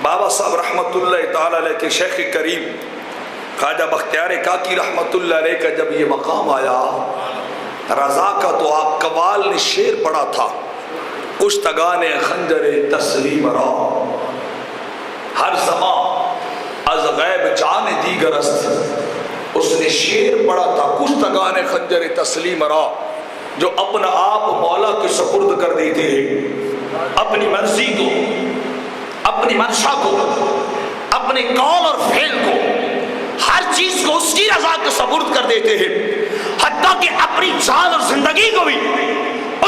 بابا صاحب رحمت اللہ تعالی علیہ کے شیخ کریم خواجہ بختیار کاکی رحمت اللہ علیہ کا جب یہ مقام آیا رضا کا, تو آپ قوال نے شعر پڑھا تھا, کشتگان خنجر تسلیم را ہر زمان از غیب جان دیگر است. اس نے شعر پڑھا تھا, کشتگان خنجر تسلیم را, جو اپنا آپ مولا کے سپرد کر دیتے ہیں, اپنی مرضی کو, اپنی منشا کو, اپنے قول اور فعل کو, ہر چیز کو اس کی رضا کے سپرد کر دیتے ہیں, حتیٰ کہ اپنی جان اور زندگی کو بھی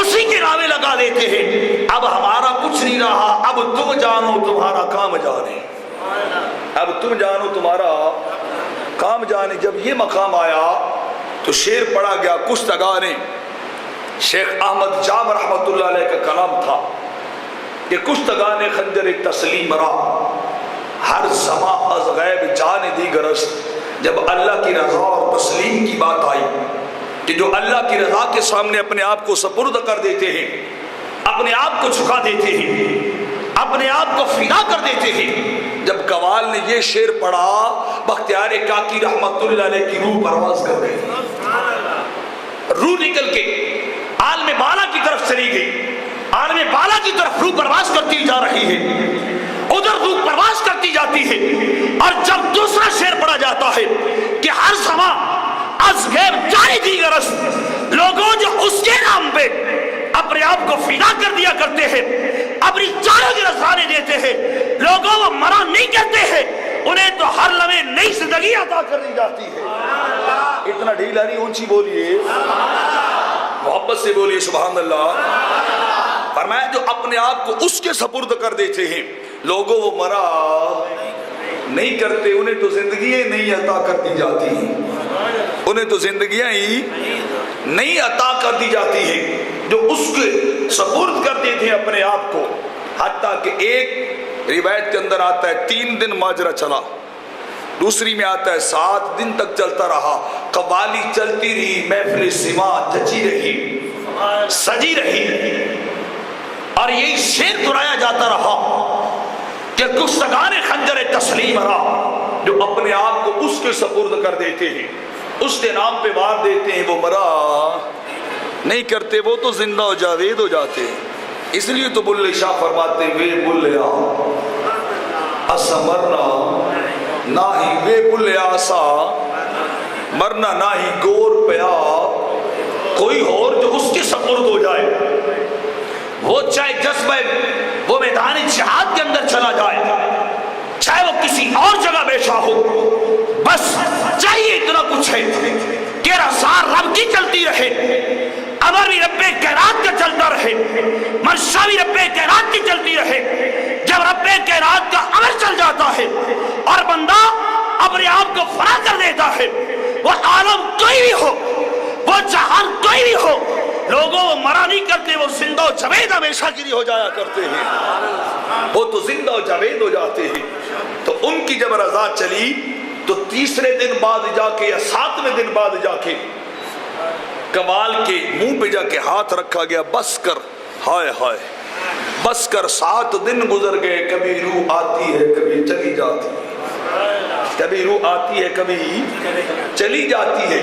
اسی کے نامے لگا دیتے ہیں. اب ہمارا کچھ نہیں رہا, اب تم جانو تمہارا کام جانے, اب تم جانو تمہارا کام جانے. جب یہ مقام آیا تو شعر پڑھا گیا, کشتگان. شیخ احمد جام رحمت اللہ علیہ کا کلام تھا کہ کشتگان خنجر تسلیم را ہر زمان از غیب جان دیگر است. جب اللہ کی رضا اور تسلیم کی بات آئی کہ جو اللہ کی رضا کے سامنے اپنے آپ کو سپرد کر دیتے ہیں, اپنے آپ کو جھکا دیتے ہیں, اپنے آپ کو فدا کر دیتے ہیں, جب قوال نے یہ شعر پڑھا بختیار کاکی رحمت اللہ علیہ کی روح پرواز کر گئی, روح نکل کے عالم بالا کی طرف چلی گئی. عالم بالا کی طرف روح پرواز کرتی جا رہی ہے، ادھر روح پرواز کرتی جاتی ہے، اور جب دوسرا شعر پڑھا جاتا ہے کہ ہر زمان از غیب جاری دیگر است، لوگوں جو اس کے نام پہ اپنے آپ کو فدا کر دیا کرتے ہیں، اپنی جانوں کی نذرانے دیتے ہیں، لوگوں وہ مرا نہیں کہتے ہیں، انہیں تو ہر لمحے نئی زندگی عطا کر دی جاتی ہے۔ اتنا ڈھیلا نہیں، اونچی بولیے، محبت سے بولیے سبحان اللہ۔ فرمایا جو اپنے آپ کو اس کے سپرد کر دیتے ہیں، لوگوں وہ مرا نہیں کرتے، انہیں تو زندگیاں نہیں عطا کر دی جاتی ہیں، انہیں تو زندگیاں ہی نہیں عطا کر دی جاتی ہیں جو اس کے سپرد کرتے تھے اپنے آپ کو۔ حتیٰ کہ ایک روایت کے اندر آتا ہے 3 دن ماجرا چلا، دوسری میں آتا ہے 7 دن تک چلتا رہا، قوالی چلتی رہی، محفل سما جچی رہی، سجی رہی، اور یہی شعر دہرایا جاتا رہا کہ گستگان خنجر تسلیم را، جو اپنے آپ کو اس کے سپرد کر دیتے ہیں، اس کے نام پہ وار دیتے ہیں، وہ مرا نہیں کرتے، وہ تو زندہ و جاوید ہو جاتے ہیں۔ اس لیے تو بلے شاہ فرماتے وے بلیا اسا مرنا نہ ہی، وے بلیا اسا مرنا نہ ہی، گور پیا کوئی اور جو اس کے سپرد ہو جائے، وہ چاہے جذبہ وہ میدان جہاد کے اندر چلا جائے، چاہے وہ کسی اور جگہ بیٹھا ہو، بس چاہیے اتنا کچھ ہے کہ رضا رب کی چلتی رہے، امر بھی رب کائنات کا چلتا رہے، منشا بھی رب کائنات کی چلتی رہے۔ جب رب کائنات کا امر چل جاتا ہے اور بندہ اپنے آپ کو فنا کر دیتا ہے، وہ عالم کوئی بھی ہو، وہ جہان کوئی بھی ہو، لوگوں وہ مرا نہیں کرتے، وہ زندہ و جاوید ہمیشہ کے لیے ہو جایا کرتے ہیں، وہ تو زندہ و جاوید ہو جاتے ہیں۔ تو ان کی جب رضا چلی تو 3 دن بعد جا کے یا 7ویں دن بعد جا کے کمال کے منہ پہ جا کے ہاتھ رکھا گیا، بس کر، ہائے ہائے بس کر، 7 دن گزر گئے، کبھی روح آتی ہے کبھی چلی جاتی ہے، کبھی روح آتی ہے کبھی چلی جاتی ہے۔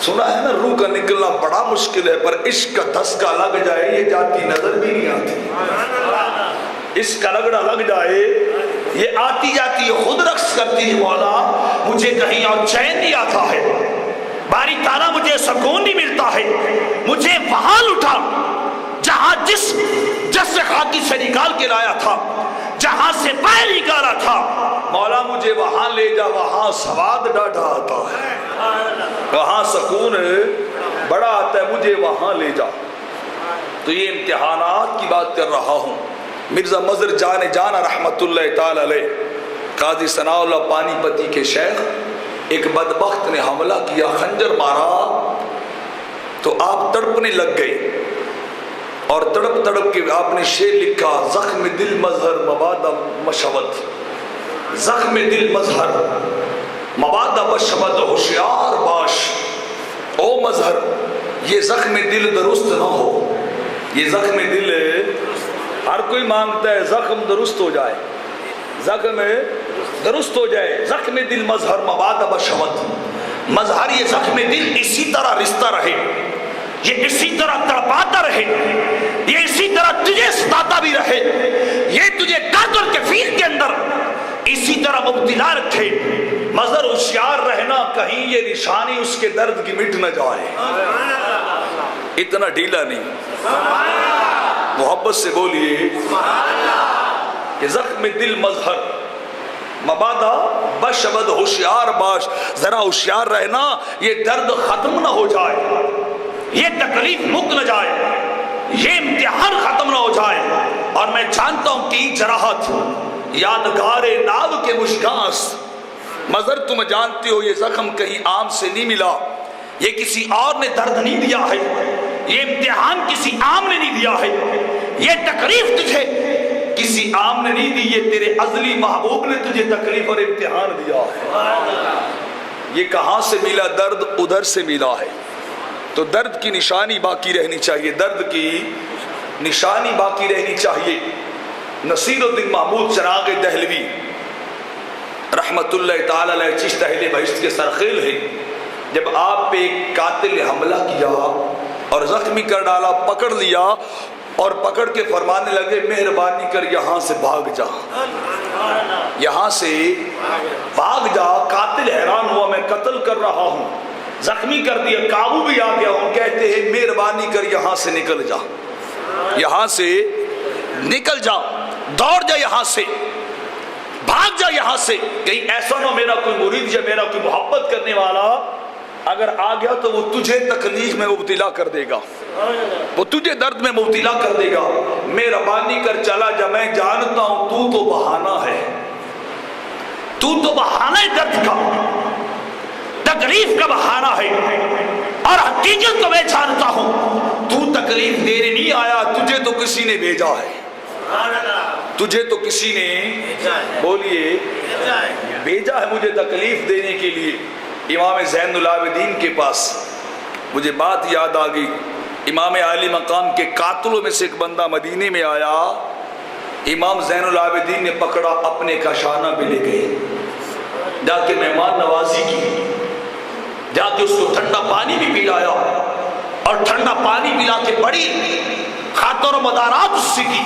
سنا ہے نا روح کا نکلنا بڑا مشکل ہے، پر عشق کا دھسکا لگ جائے یہ جاتی نظر بھی نہیں آتی، عشق کا رگڑا لگ جائے یہ آتی جاتی ہے، خود رقص کرتی ہے، مولا مجھے کہیں اور چین نہیں آتا ہے، باری تعالیٰ مجھے سکون نہیں ملتا ہے، مجھے وہاں لٹا جہاں جس سے خاکی سے نکال کے لایا تھا، جہاں سے باہر نکالا تھا، مولا مجھے وہاں لے جا، وہاں سواد ڈاڈھا آتا ہے، وہاں سکون بڑا آتا ہے، مجھے وہاں لے جا۔ تو یہ امتحانات کی بات کر رہا ہوں۔ مرزا مظہر جانا رحمت اللہ تعالی علیہ، قاضی ثناء اللہ پانی پتی کے شیخ، ایک بدبخت نے حملہ کیا، خنجر مارا تو آپ تڑپنے لگ گئے، اور تڑپ تڑپ کے آپ نے شعر لکھا، زخم دل مظہر مبادہ مشبت، زخم دل مظہر مبادہ مشبت، ہوشیار باش او مظہر، یہ زخم دل درست نہ ہو، یہ زخم دل ہر کوئی مانگتا ہے زخم درست ہو جائے، زخم درست ہو جائے، زخم دل مظہر مبادہ مشبت، مظہر یہ زخم دل اسی طرح رشتہ رہے، یہ اسی طرح تڑپاتا رہے، یہ اسی طرح تجھے ستاتا بھی رہے، یہ تجھے درد اور کفیل کے اندر اسی طرح مبتلا رکھے، مظہر ہوشیار رہنا کہیں یہ نشانی اس کے درد کی مٹ نہ جائے، اتنا ڈھیلا نہیں، محبت سے بولیے کہ زخم دل مظہر مبادہ بشبد، ہوشیار باش، ذرا ہوشیار رہنا یہ درد ختم نہ ہو جائے، یہ تکلیف مک نہ جائے، یہ امتحان ختم نہ ہو جائے، اور میں جانتا ہوں کہ جراحت یادگار ناب کے مشکاس، مظہر تم جانتے ہو یہ زخم کہیں عام سے نہیں ملا، یہ کسی اور نے درد نہیں دیا ہے، یہ امتحان کسی عام نے نہیں دیا ہے، یہ تکلیف تجھے کسی عام نے نہیں دی، یہ تیرے ازلی محبوب نے تجھے تکلیف اور امتحان دیا ہے۔ یہ کہاں سے ملا درد؟ ادھر سے ملا ہے، تو درد کی نشانی باقی رہنی چاہیے، درد کی نشانی باقی رہنی چاہیے۔ نصیر الدین محمود چراغ دہلوی رحمت اللہ تعالی علیہ چشت اہل بہشت کے سرخیل ہیں، جب آپ پہ ایک قاتل نے حملہ کیا اور زخمی کر ڈالا، پکڑ لیا، اور پکڑ کے فرمانے لگے مہربانی کر یہاں سے بھاگ جا، یہاں سے بھاگ جا۔ قاتل حیران ہوا، میں قتل کر رہا ہوں، زخمی کر دیا، قابو بھی آ گیا ہوں۔ کہتے ہیں مہربانی کر یہاں سے نکل جا، یہاں سے نکل جا، دوڑ جا، یہاں سے بھاگ جا یہاں سے۔ کہیں ایسا نہ میرا کوئی مرید یا میرا کوئی محبت کرنے والا اگر آ گیا تو وہ تجھے تکلیف میں مبتلا کر دے گا، وہ تجھے درد میں مبتلا کر دے گا۔ مہربانی کر چلا جا، میں جانتا ہوں تو بہانہ ہے، تو بہانہ ہے، درد کا تکلیف کا بہانہ ہے، اور حقیقت کو میں جانتا ہوں تو تکلیف دینے نہیں آیا، تجھے تو کسی نے بھیجا ہے، تجھے تو کسی نے بولیے بھیجا ہے مجھے تکلیف دینے کے لیے۔ امام زین العابدین کے پاس مجھے بات یاد آ گئی، امام عالی مقام کے قاتلوں میں سے ایک بندہ مدینے میں آیا، امام زین العابدین نے پکڑا، اپنے کاشانہ پہ لے گئے، جا کے مہمان نوازی کی، جا کے اس کو ٹھنڈا پانی بھی پلایا، اور ٹھنڈا پانی پلا کے بڑی خاطر و مدارات اس سے کی،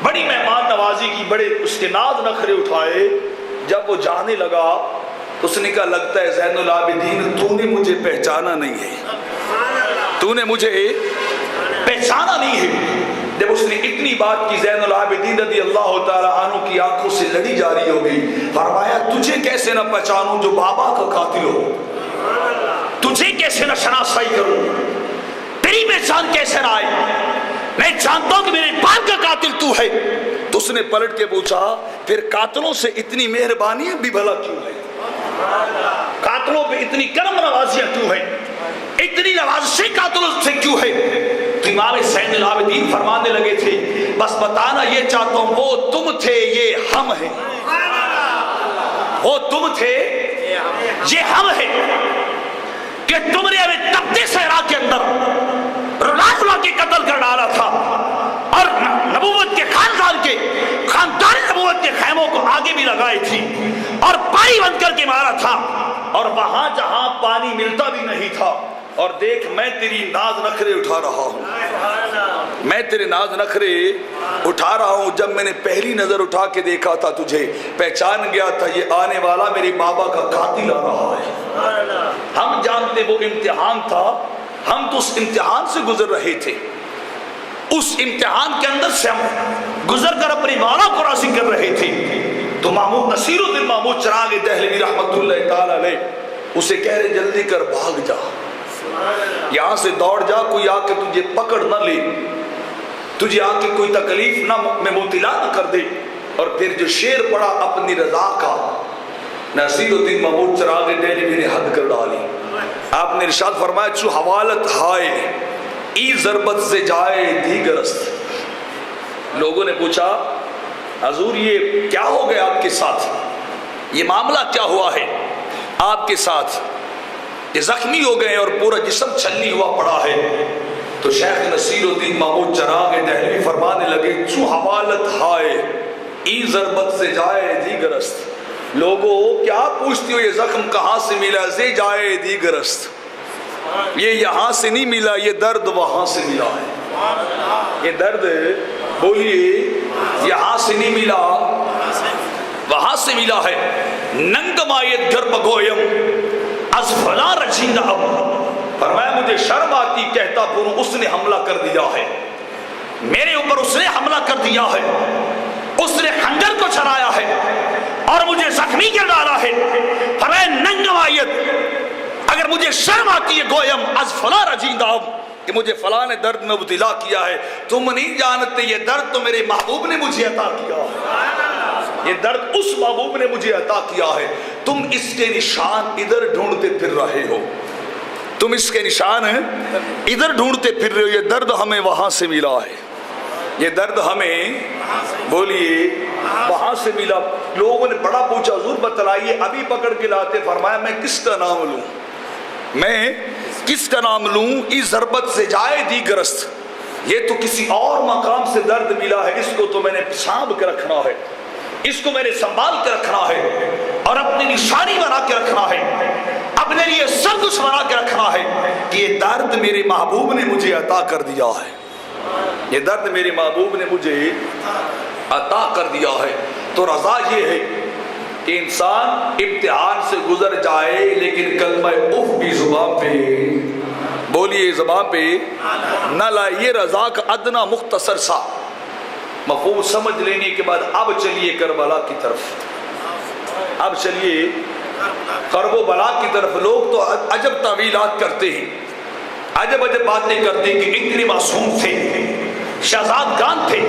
بڑی مہمان نوازی کی، بڑے اس کے ناز نخرے اٹھائے۔ جب وہ جانے لگا اس نے کہا لگتا ہے زین العابدین تو نے مجھے پہچانا نہیں ہے، تو نے مجھے پہچانا نہیں ہے۔ جب اس نے اتنی بات کی زین العابدین رضی اللہ تعالی عنہ کی آنکھوں سے لڑی جاری ہو گئی، فرمایا تجھے کیسے نہ پہچانوں جو بابا کا قاتل ہو، تجھے کیسے نہ شناسائی کروں، تیری پہچان کیسے نہ آئی، میں جانتا ہوں کہ میرے باپ کا قاتل تو ہے۔ تو اس نے پلٹ کے پوچھا پھر قاتلوں سے اتنی مہربانی بھی بھلا کیوں ہے، قاتلوں پہ اتنی کرم نوازیاں کیوں ہے، اتنی نوازشیں قاتلوں سے کیوں ہے؟ تو امام زین العابدین فرمانے لگے تھے بس بتانا یہ چاہتا ہوں وہ تم تھے یہ ہم ہیں، وہ تم تھے یہ ہم ہیں، کہ تم نے ہمیں تپتے صحرا کے اندر رلا کے قتل کر ڈالا تھا، اور نبوت کے خاندان کے نبوت کے خیموں کو آگے بھی لگائی تھی، اور پانی بند کر کے مارا تھا، اور وہاں جہاں پانی ملتا بھی نہیں تھا۔ اور دیکھ میں تیری ناز نخرے اٹھا رہا ہوں، میں تیرے ناز نخرے اٹھا رہا ہوں۔ جب میں نے پہلی نظر اٹھا کے دیکھا تھا تجھے پہچان گیا تھا، یہ آنے والا میری بابا کا قاتل آ رہا ہے۔ ہم جانتے وہ امتحان تھا، ہم تو اس امتحان سے گزر رہے تھے، اس امتحان کے اندر سے ہم گزر کر اپنی مولا کو راضی کر رہے تھے۔ تو محمود نصیر الدین محمود چراغ دہلوی رحمت اللہ تعالی علیہ اسے کہہ رہے جلدی کر بھاگ جا، یہاں سے دوڑ جا، کوئی آ کے تجھے پکڑ نہ لے، تجھے آ کے کوئی تکلیف نہ میں مبتلا نہ کر دے۔ اور پھر جو شعر پڑا اپنی رضا کا، نصیر الدین محمود چراغ دہلوی نے حد کر ڈالی۔ آپ نے ارشاد فرمایا چو حوالت ہائے ای ضربت سے جائے دیگرست۔ لوگوں نے پوچھا حضور یہ کیا ہو گیا آپ کے ساتھ، یہ معاملہ کیا ہوا ہے آپ کے ساتھ، یہ زخمی ہو گئے اور پورا جسم چھلنی ہوا پڑا ہے؟ تو شیخ نصیر الدین محمود چراغ دہلوی فرمانے لگے چو حوالت ہائے ای ضربت سے جائے دیگرست۔ لوگوں کیا پوچھتی ہو یہ زخم کہاں سے ملا، سے جائے دیگرست، یہ یہاں سے نہیں ملا، یہ درد وہاں سے ملا ہے، یہ درد بولیے یہاں سے نہیں ملا وہاں سے ملا ہے۔ ننگم آیت گر بگویم از فلا رجیندہ اب، فرمایا مجھے شرم آتی کہتا پھروں اس نے حملہ کر دیا ہے میرے اوپر، اس نے حملہ کر دیا ہے، اس نے خنجر کو چلایا ہے اور مجھے زخمی کر ڈالا ہے۔ فرمایا ننگم آیت اگر مجھے شرم آتی ہے گویم از فلا رجیندہ اب، کہ مجھے فلاں نے درد میں مبتلا کیا ہے، تم نہیں جانتے یہ درد تو میرے محبوب نے مجھے عطا کیا ہے، یہ درد اس محبوب نے مجھے عطا کیا ہے۔ تم اس کے نشان ادھر ڈھونڈتے پھر رہے ہو، تم اس کے نشان ادھر ڈھونڈتے پھر رہے ہو، یہ درد ہمیں وہاں سے ملا ہے، یہ درد ہمیں بولیے وہاں سے ملا۔ لوگوں نے بڑا پوچھا حضور بتلائیے، ابھی پکڑ کے لاتے، فرمایا میں کس کا نام لوں، میں کس کا نام لوں، اس ضربت سے جائے دیگرست، یہ تو کسی اور مقام سے درد ملا ہے، اس کو تو میں نے سانب کے رکھنا ہے، اس کو میں نے سنبھال کے رکھنا ہے اور اپنی نشانی بنا کے رکھنا ہے، اپنے لیے سب کچھ بنا کے رکھنا ہے کہ یہ درد میرے محبوب نے مجھے عطا کر دیا ہے۔ یہ درد میرے محبوب نے مجھے عطا کر دیا ہے۔ تو رضا یہ ہے کہ انسان امتحان سے گزر جائے لیکن کلمہ اف بھی زبان پہ، بولیے زبان پہ نہ لائے۔ یہ رضا کا ادنا مختصر سا مفہوم سمجھ لینے کے بعد اب چلیے کربلا کی طرف، اب چلیے کرب و بلا کی طرف۔ لوگ تو عجب تعویلات کرتے ہیں، عجب عجب باتیں کرتے ہیں کہ اتنے معصوم تھے، شہزادگان تھے،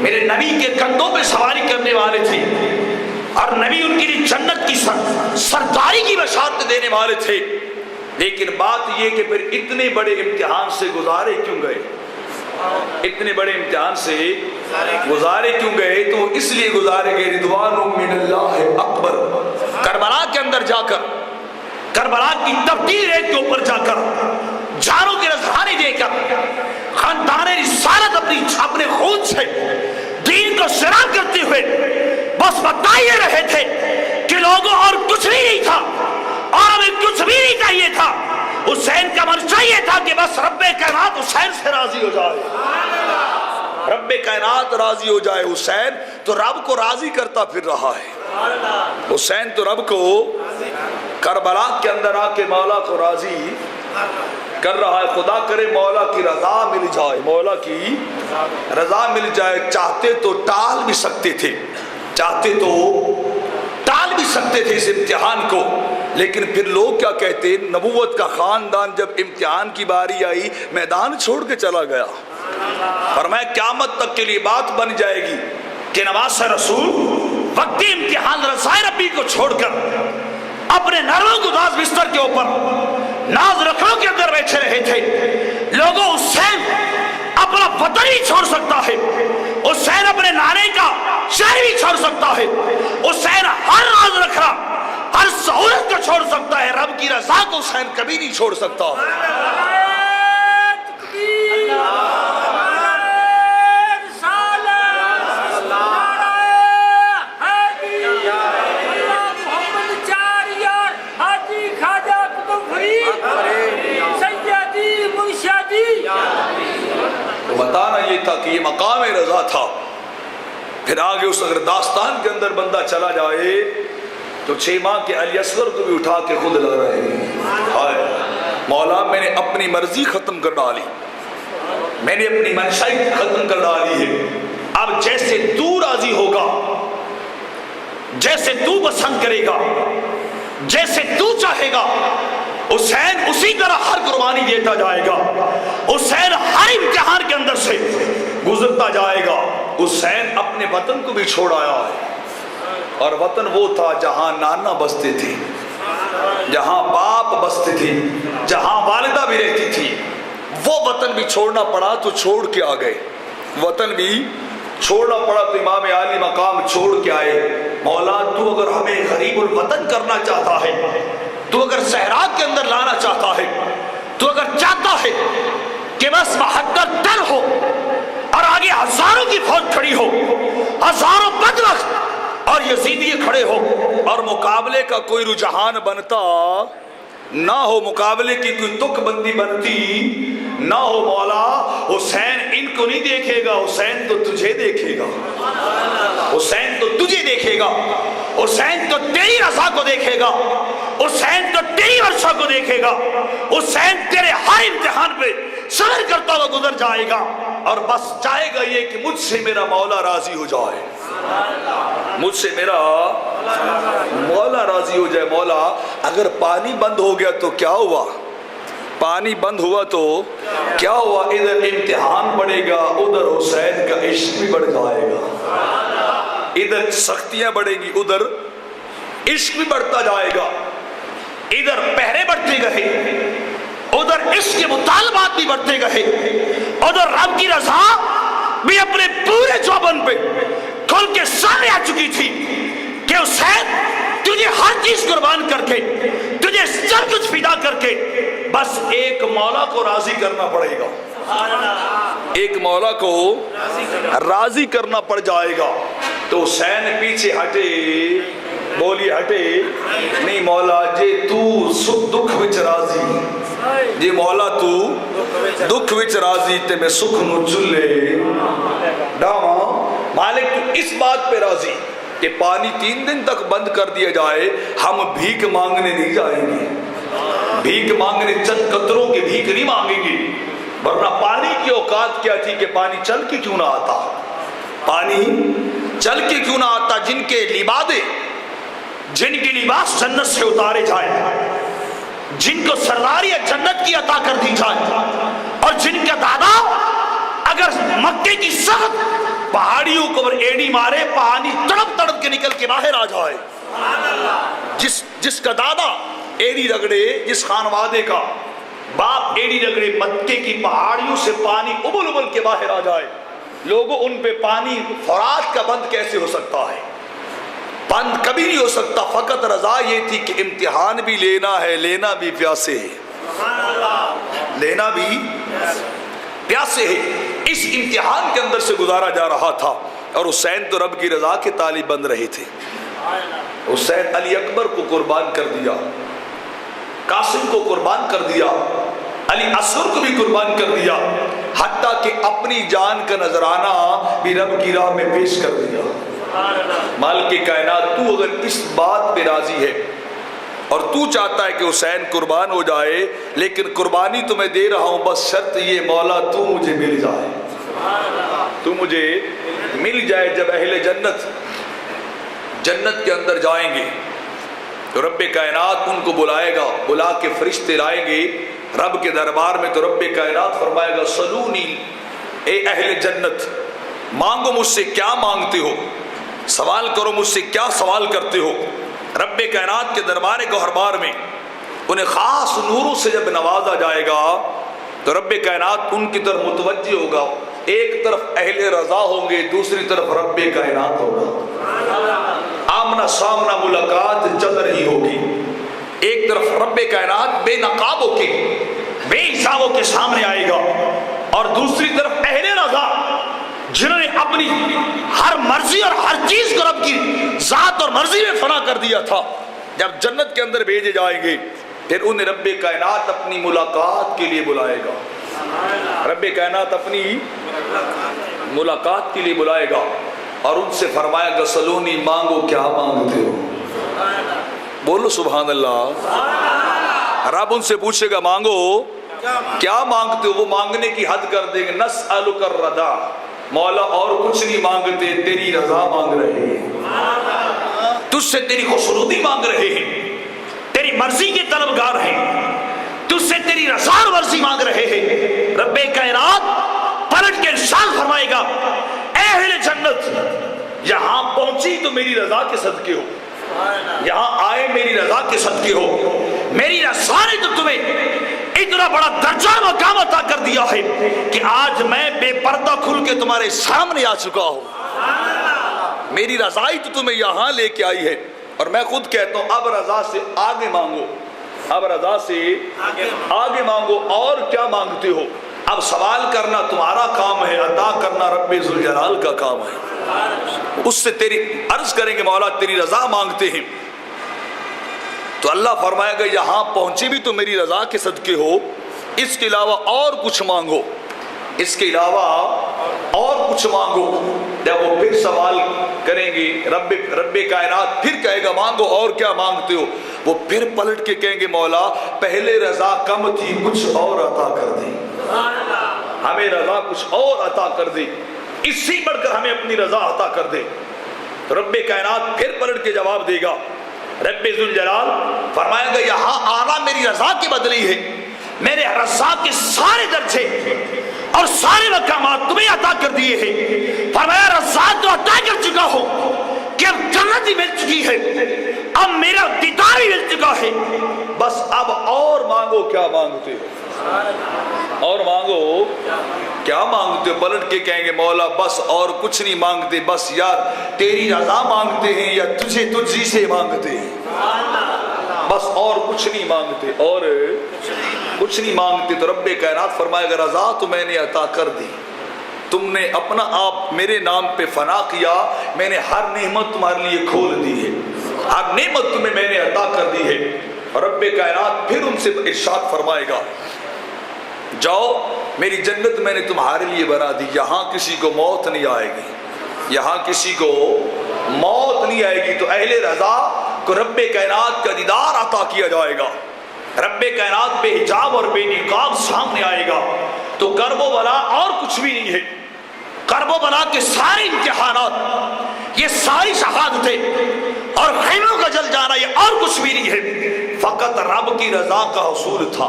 میرے نبی کے کندھوں پہ سواری کرنے والے تھے، اور نبی ان کے لیے جنت کی سرداری کی بشارت دینے والے تھے، لیکن بات یہ کہ پھر اتنے بڑے امتحان سے گزارے کیوں گئے؟ اتنے بڑے امتحان سے گزارے کیوں گئے؟ تو اس لیے گزارے گئے رضوان من اللہ اکبر۔ کربلا کے اندر جا کر، کربلا کی تبدیل ریت کے اوپر جا کر، جانوں کے رضانے دے کر، خاندان رسالت اپنے خون سے دین کو شرح کرتے ہوئے بس بتائیے رہے تھے کہ لوگوں اور کچھ بھی نہیں تھا، اور ہمیں کچھ بھی نہیں چاہیے تھا، حسین کا منشا یہ تھا کہ بس رب کائنات حسین سے راضی ہو جائے، رب کائنات راضی ہو جائے۔ حسین تو رب کو راضی کرتا پھر رہا ہے، حسین تو رب کو کربلا کے اندر آ کے مولا کو راضی کر رہا ہے۔ خدا کرے مولا کی رضا مل جائے، مولا کی رضا مل جائے۔ چاہتے تو ٹال بھی سکتے تھے، چاہتے تو ٹال بھی سکتے تھے اس امتحان کو، لیکن پھر لوگ کیا کہتے؟ نبوت کا خاندان جب امتحان کی باری آئی میدان چھوڑ کے چلا گیا۔ فرمایا قیامت تک کے لیے بات بن جائے گی کہ نواز رسول وقتی امتحان رضائے ربی کو چھوڑ کر اپنے نرم گداز بستر کے اوپر ناز رکھوں کے اندر بیٹھے رہے تھے۔ لوگوں حسین اپنا وطن بھی چھوڑ سکتا ہے، حسین اپنے نانے کا شہر بھی چھوڑ سکتا ہے، حسین ہر ناز رکھنا، ہر سہولت کو چھوڑ سکتا ہے، رب کی رضا کو حسین کبھی نہیں چھوڑ سکتا۔ بتانا یہ تھا کہ یہ مقام رضا تھا۔ پھر آگے اس اگر داستان کے اندر بندہ چلا جائے تو 6 ماہ کے علی اصغر کو بھی اٹھا کے خود لا رہے ہیں، ہائے مولا میں نے اپنی مرضی ختم کر ڈالی، میں نے اپنی منشائی ختم کر ڈالی ہے، اب جیسے تو راضی ہوگا، جیسے تو پسند کرے گا، جیسے تو چاہے گا، حسین اسی طرح ہر قربانی دیتا جائے گا، حسین ہر امتحان کے اندر سے گزرتا جائے گا۔ حسین اپنے وطن کو بھی چھوڑ آیا ہے، اور وطن وہ تھا جہاں نانا بستے تھے، جہاں باپ بستے تھے، جہاں والدہ بھی رہتی تھی، وہ وطن بھی چھوڑنا پڑا تو چھوڑ کے آ گئے، وطن بھی چھوڑنا پڑا تو امام عالی مقام چھوڑ کے آئے۔ مولا تو اگر ہمیں غریب الوطن کرنا چاہتا ہے، تو اگر صحرا کے اندر لانا چاہتا ہے، تو اگر چاہتا ہے کہ بس محدت ڈر ہو اور آگے ہزاروں کی فوج کھڑی ہو، ہزاروں بدبخت اور یزیدی کھڑے ہو، اور مقابلے کا کوئی رجحان بنتا نہ ہو، مقابلے کی کوئی تک بندی بنتی نہ ہو، مولا حسین ان کو نہیں دیکھے گا، حسین تو تجھے دیکھے گا، حسین تو تجھے دیکھے گا، حسین تو تیری رضا کو دیکھے گا، حسین تو تیری ورشا کو دیکھے گا، حسین تیرے ہر امتحان پہ صبر کرتا ہوا گزر جائے گا، اور بس چاہے گا یہ کہ مجھ سے میرا مولا راضی ہو جائے، مجھ سے میرا مولا راضی ہو جائے۔ مولا اگر پانی بند ہو گیا تو کیا ہوا؟ پانی بند ہوا تو کیا ہوا؟ ادھر امتحان بڑھے گا، ادھر حسین کا عشق بھی بڑھ جائے گا، ادھر سختیاں بڑھیں گی، ادھر عشق بھی بڑھتا جائے گا، ادھر پہرے بڑھتے گئے، ادھر عشق کے مطالبات بھی بڑھتے گئے، ادھر رب کی رضا بھی اپنے پورے جوبن پہ کھل کے سامنے آ چکی تھی کہ حسین تجھے ہر چیز قربان کر کے، تجھے سب کچھ فدا کر کے بس ایک مولا کو راضی کرنا پڑے گا، ایک مولا کو راضی کرنا پڑ جائے گا۔ تو حسین پیچھے ہٹے بولی ہٹے نہیں مولا جے تو سکھ دکھ وچ راضی جے مولا تو دکھ وچ راضی تے میں سکھ نو چلے ڈاواں مالک تو اس بات پہ راضی کہ پانی 3 دن تک بند کر دیا جائے ہم بھیک مانگنے نہیں جائیں گے بھیک مانگنے چند قطروں کی بھیک نہیں مانگیں گے ورنہ پانی کی اوقات کیا تھی کہ پانی چل کے کیوں نہ آتا پانی چل کے کیوں نہ آتا جن کے لباس جنت سے اتارے جائے جن کو سرداریہ جنت کی عطا کر دی جائے اور جن کا دادا اگر مکے کی سخت پہاڑیوں کو ایڑی مارے پانی تڑپ تڑپ کے نکل کے باہر آ جائے جس کا دادا ایڑی رگڑے جس خانوادے کا باپ ایڑی رگڑے مکے کی پہاڑیوں سے پانی ابل ابل کے باہر آ جائے لوگوں ان پہ پانی فرات کا بند کیسے ہو سکتا ہے بند کبھی نہیں ہو سکتا فقط رضا یہ تھی کہ امتحان بھی لینا ہے لینا بھی پیاسے ہے لینا بھی پیاسے ہے اس امتحان کے اندر سے گزارا جا رہا تھا اور حسین تو رب کی رضا کے طالب بن رہے تھے حسین علی اکبر کو قربان کر دیا قاسم کو قربان کر دیا علی اصغر کو بھی قربان کر دیا حتیٰ کہ اپنی جان کا نذرانہ بھی رب کی راہ میں پیش کر دیا مالک کائنات تو اگر اس بات پہ راضی ہے اور تو چاہتا ہے کہ حسین قربان ہو جائے لیکن قربانی تو میں دے رہا ہوں بس شرط یہ مولا تو مجھے مل جائے تو مجھے مل جائے جب اہل جنت کے اندر جائیں گے تو رب کائنات ان کو بلائے گا بلا کے فرشتے لائیں گے رب کے دربار میں تو رب کائنات فرمائے گا سلونی اے اہل جنت مانگو مجھ سے کیا مانگتے ہو سوال کرو مجھ سے کیا سوال کرتے ہو رب کائنات کے دربار گوہربار میں انہیں خاص نوروں سے جب نوازا جائے گا تو رب کائنات ان کی طرف متوجہ ہوگا ایک طرف اہل رضا ہوں گے دوسری طرف رب کائنات ہوگا آمنا سامنا ملاقات چل رہی ہوگی ایک طرف رب کائنات بے نقابوں کے بے حسابوں کے سامنے آئے گا اور دوسری طرف اہل رضا جنہوں نے اپنی ہر مرضی اور ہر چیز کو رب کی ذات اور مرضی میں فنا کر دیا تھا جب جنت کے اندر بھیجے جائیں گے پھر انہیں رب کائنات اپنی ملاقات کے لیے بلائے گا رب کائنات اپنی ملاقات کے لیے بلائے گا اور ان سے فرمائے گا سلونی مانگو کیا مانگتے ہو بولو سبحان اللہ رب ان سے پوچھے گا مانگو کیا مانگتے ہو وہ مانگنے کی حد کر دیں گے نسألک الرضا مولا اور کچھ نہیں مانگتے تیری رضا مانگ رہے ہیں تجھ سے تیری خوشنودی مانگ رہے ہیں تیری مرضی کے طلبگار ہیں تجھ سے تیری رضا اور مرضی مانگ رہے ہیں رب کائنات پلٹ کے ارشاد فرمائے گا اے اہل جنت یہاں پہنچی تو میری رضا کے صدقے ہو یہاں آئے میری رضا کے صدقے ہو میری رضا نے تو تمہیں اتنا بڑا درجہ مقام عطا کر دیا ہے کہ آج میں بے پردہ کھل کے تمہارے سامنے آ چکا ہوں میری رضائی تو تمہیں یہاں لے کے آئی ہے اور میں خود کہتا ہوں اب رضا سے آگے مانگو اب رضا سے آگے مانگو اور کیا مانگتے ہو اب سوال کرنا تمہارا کام ہے عطا کرنا رب ذوالجلال کا کام ہے اس سے تیری عرض کریں گے مولا تیری رضا مانگتے ہیں تو اللہ فرمائے گا یہاں پہنچے بھی تو میری رضا کے صدقے ہو اس کے علاوہ اور کچھ مانگو اس کے علاوہ اور کچھ مانگو جب وہ پھر سوال کریں گے رب کائنات پھر کہے گا مانگو اور کیا مانگتے ہو وہ پھر پلٹ کے کہیں گے مولا پہلے رضا کم تھی کچھ اور عطا کر دے ہمیں رضا کچھ اور عطا کر دے اس سے بڑھ کر ہمیں اپنی رضا عطا کر دے رب کائنات پھر پلٹ کے جواب دے گا رب ذوالجلال فرمائے گا یہاں آنا میری رضا کے بدلے ہے میرے رضا کے سارے درجے اور سارے مقامات تمہیں عطا کر دیے ہیں فرمایا رضا تو عطا کر چکا ہو کہ اب جنت ہی مل چکی ہے اب میرا دیدار ہی مل چکا ہے بس اب اور مانگو کیا مانگتے ہو اور مانگو کیا مانگتے ہو پلٹ کے کہیں گے مولا بس اور کچھ نہیں مانگتے بس یار تیری رضا مانگتے ہیں یا تجھے تجھی سے مانگتے ہیں بس اور کچھ نہیں مانگتے اور کچھ نہیں مانگتے تو رب کائنات فرمائے گا رضا تو میں نے عطا کر دی تم نے اپنا آپ میرے نام پہ فنا کیا میں نے ہر نعمت تمہارے لیے کھول دی ہے اب نعمت تمہیں میں نے عطا کر دی ہے. رب کائنات پھر ان سے ارشاد فرمائے گا جاؤ میری جنت میں نے تمہارے لیے بنا دی, یہاں کسی کو موت نہیں آئے گی, یہاں کسی کو موت نہیں آئے گی. تو اہل رضا کو رب کائنات کا دیدار عطا کیا جائے گا, رب کائنات بے حجاب اور بے نقاب سامنے آئے گا. تو کرب و بلا اور کچھ بھی نہیں ہے, کرب و بلا کے سارے امتحانات, یہ ساری شہادتیں اور خیموں کا جل جانا یہ اور کچھ بھی نہیں ہے, فقط رب کی رضا کا حصول تھا.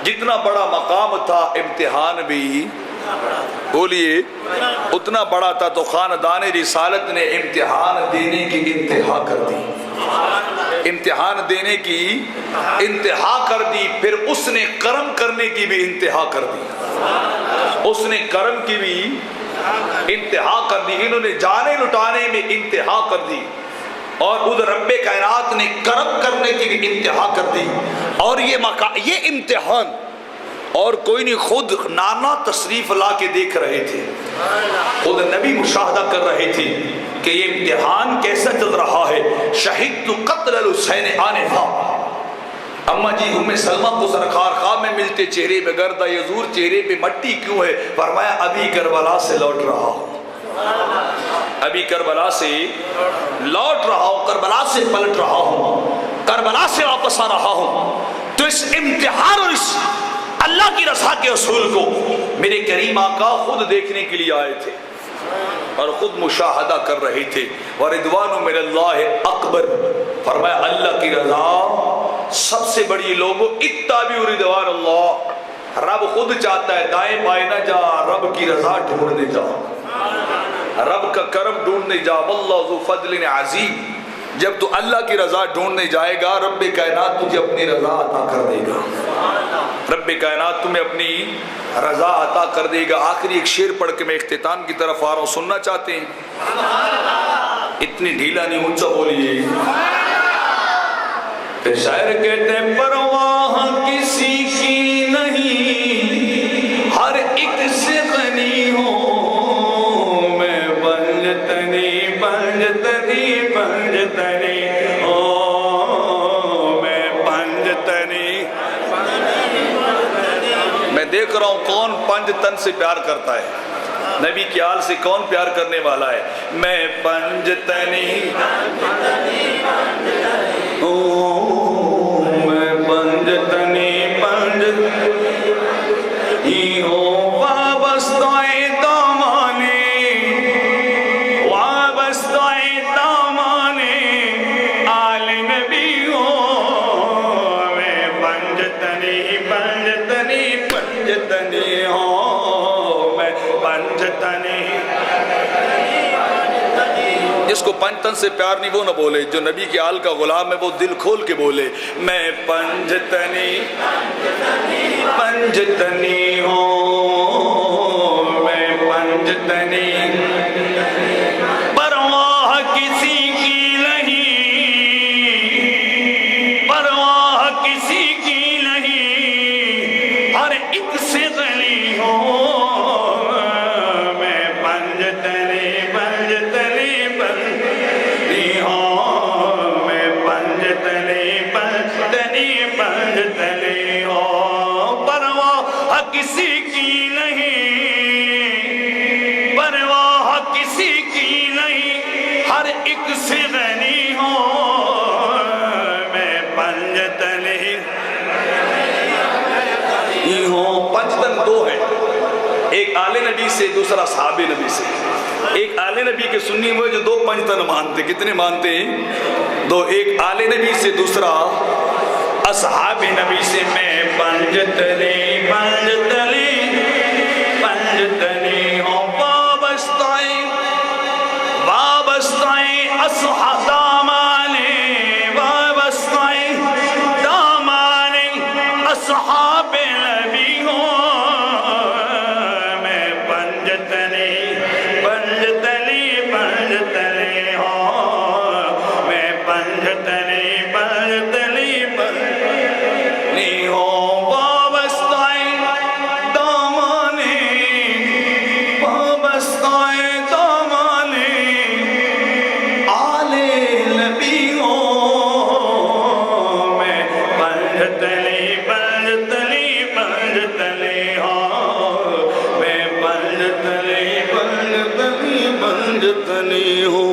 جتنا بڑا مقام تھا امتحان بھی بولیے اتنا بڑا تھا. تو خاندان رسالت نے امتحان دینے کی انتہا کر دی, امتحان دینے کی انتہا کر دی. پھر اس نے کرم کرنے کی بھی انتہا کر دی, اس نے کرم کی بھی انتہا کر دی. انہوں نے جانے لٹانے میں انتہا کر دی اور ادھر رب کائنات نے کرم کرنے کی بھی انتہا کر دی. اور یہ امتحان اور کوئی نہیں, خود نانا تشریف لا کے دیکھ رہے تھے, خود نبی مشاہدہ کر رہے تھے کہ یہ امتحان کیسا چل رہا ہے. شہید قتل الحسین آنفا, اما جی ام سلمہ کو سرکار خواب میں ملتے, چہرے پہ گردہ یزور, چہرے پہ مٹی کیوں ہے؟ فرمایا ابھی کربلا سے لوٹ رہا ہوں, ابھی کربلا سے لوٹ رہا ہوں, کربلا سے پلٹ رہا ہوں, کربلا سے واپس آ رہا ہوں. تو اس امتحان اور اس اللہ کی رضا کے اصول کو میرے کریم آقا خود دیکھنے کے لیے آئے تھے اور خود مشاہدہ کر رہے تھے. وَرِضْوَانُ مِنَ اللَّهِ اکبر, فرمایا اللہ کی رضا سب سے بڑی. لوگوں اتَّبِعُوا رِضْوَانَ اللَّهِ, رب خود چاہتا ہے دائیں بائیں نہ جا, رب کی رضا ڈھونڈنے جا, رب کا کرم ڈھونڈنے جا. وَاللَّهُ ذُو فَضْلٍ عَظِيمٍ, جب تو اللہ کی رضا ڈھونڈنے جائے گا رب کائنات تجھے اپنی رضا عطا کر دے گا, رب کائنات تمہیں اپنی رضا عطا کر دے گا. آخری ایک شعر پڑھ کے میں اختتام کی طرف آ رہا ہوں, سننا چاہتے ہیں؟ اتنی ڈھیلا نہیں, اونچا بولیے. شاعر کہتے ہیں پرواہ کسی کی نہیں, ہر ایک سے غنی ہوں میں, بنجتنی بنجتنی بنجتنی میں, بنجتنی. میں دیکھ رہا ہوں کون پنج تن سے پیار کرتا ہے, نبی کی آل سے کون پیار کرنے والا ہے. میں پنجتنی میں پنجتنی پنجتنی ہوں, وابستہ دامانے وابستہ دامانے آل نبی ہوں. میں پنجتنی پنجتنی پنجتنی ہوں, میں پنجتنی. جس کو پنجتن سے پیار نہیں وہ نہ بولے, جو نبی کے آل کا غلام ہے وہ دل کھول کے بولے. میں پنجتنی پنجتنی ہوں, میں پنجتنی. پرواہ کسی کی نہیں, پرواہ کسی کی نہیں, ہر ایک سے غنی ہوں میں. پنجتنی پنجتنی پنجتنی ہوں میں, پنجتنی پنجتنی پنجتنی ہوں. پرواہ کسی کی نہیں, پرواہ کسی کی نہیں, ہر ایک سے غنی ہوں میں. پنجتنی ہوں. پنجتن دو ہے, ایک آل نبی سے, دوسرا صحاب نبی سے. ایک آل نبی کے سنی ہوئے جو دو پنجتن مانتے. کتنے مانتے ہیں؟ دو. ایک آل نبی سے, دوسرا اصحاب نبی سے. میں پنجتنی پنجتنی پنجتنی ہوں, وابستائیں وابستائیں اصحاب دامانے, وابستائیں دامانے اصحاب نبی ہوں میں. پنجتنی پنجتنی پنجتنی ہوں میں, پنجتنی پنجتنی پنجتنی ہوں. وابستائیں بند تنی ہو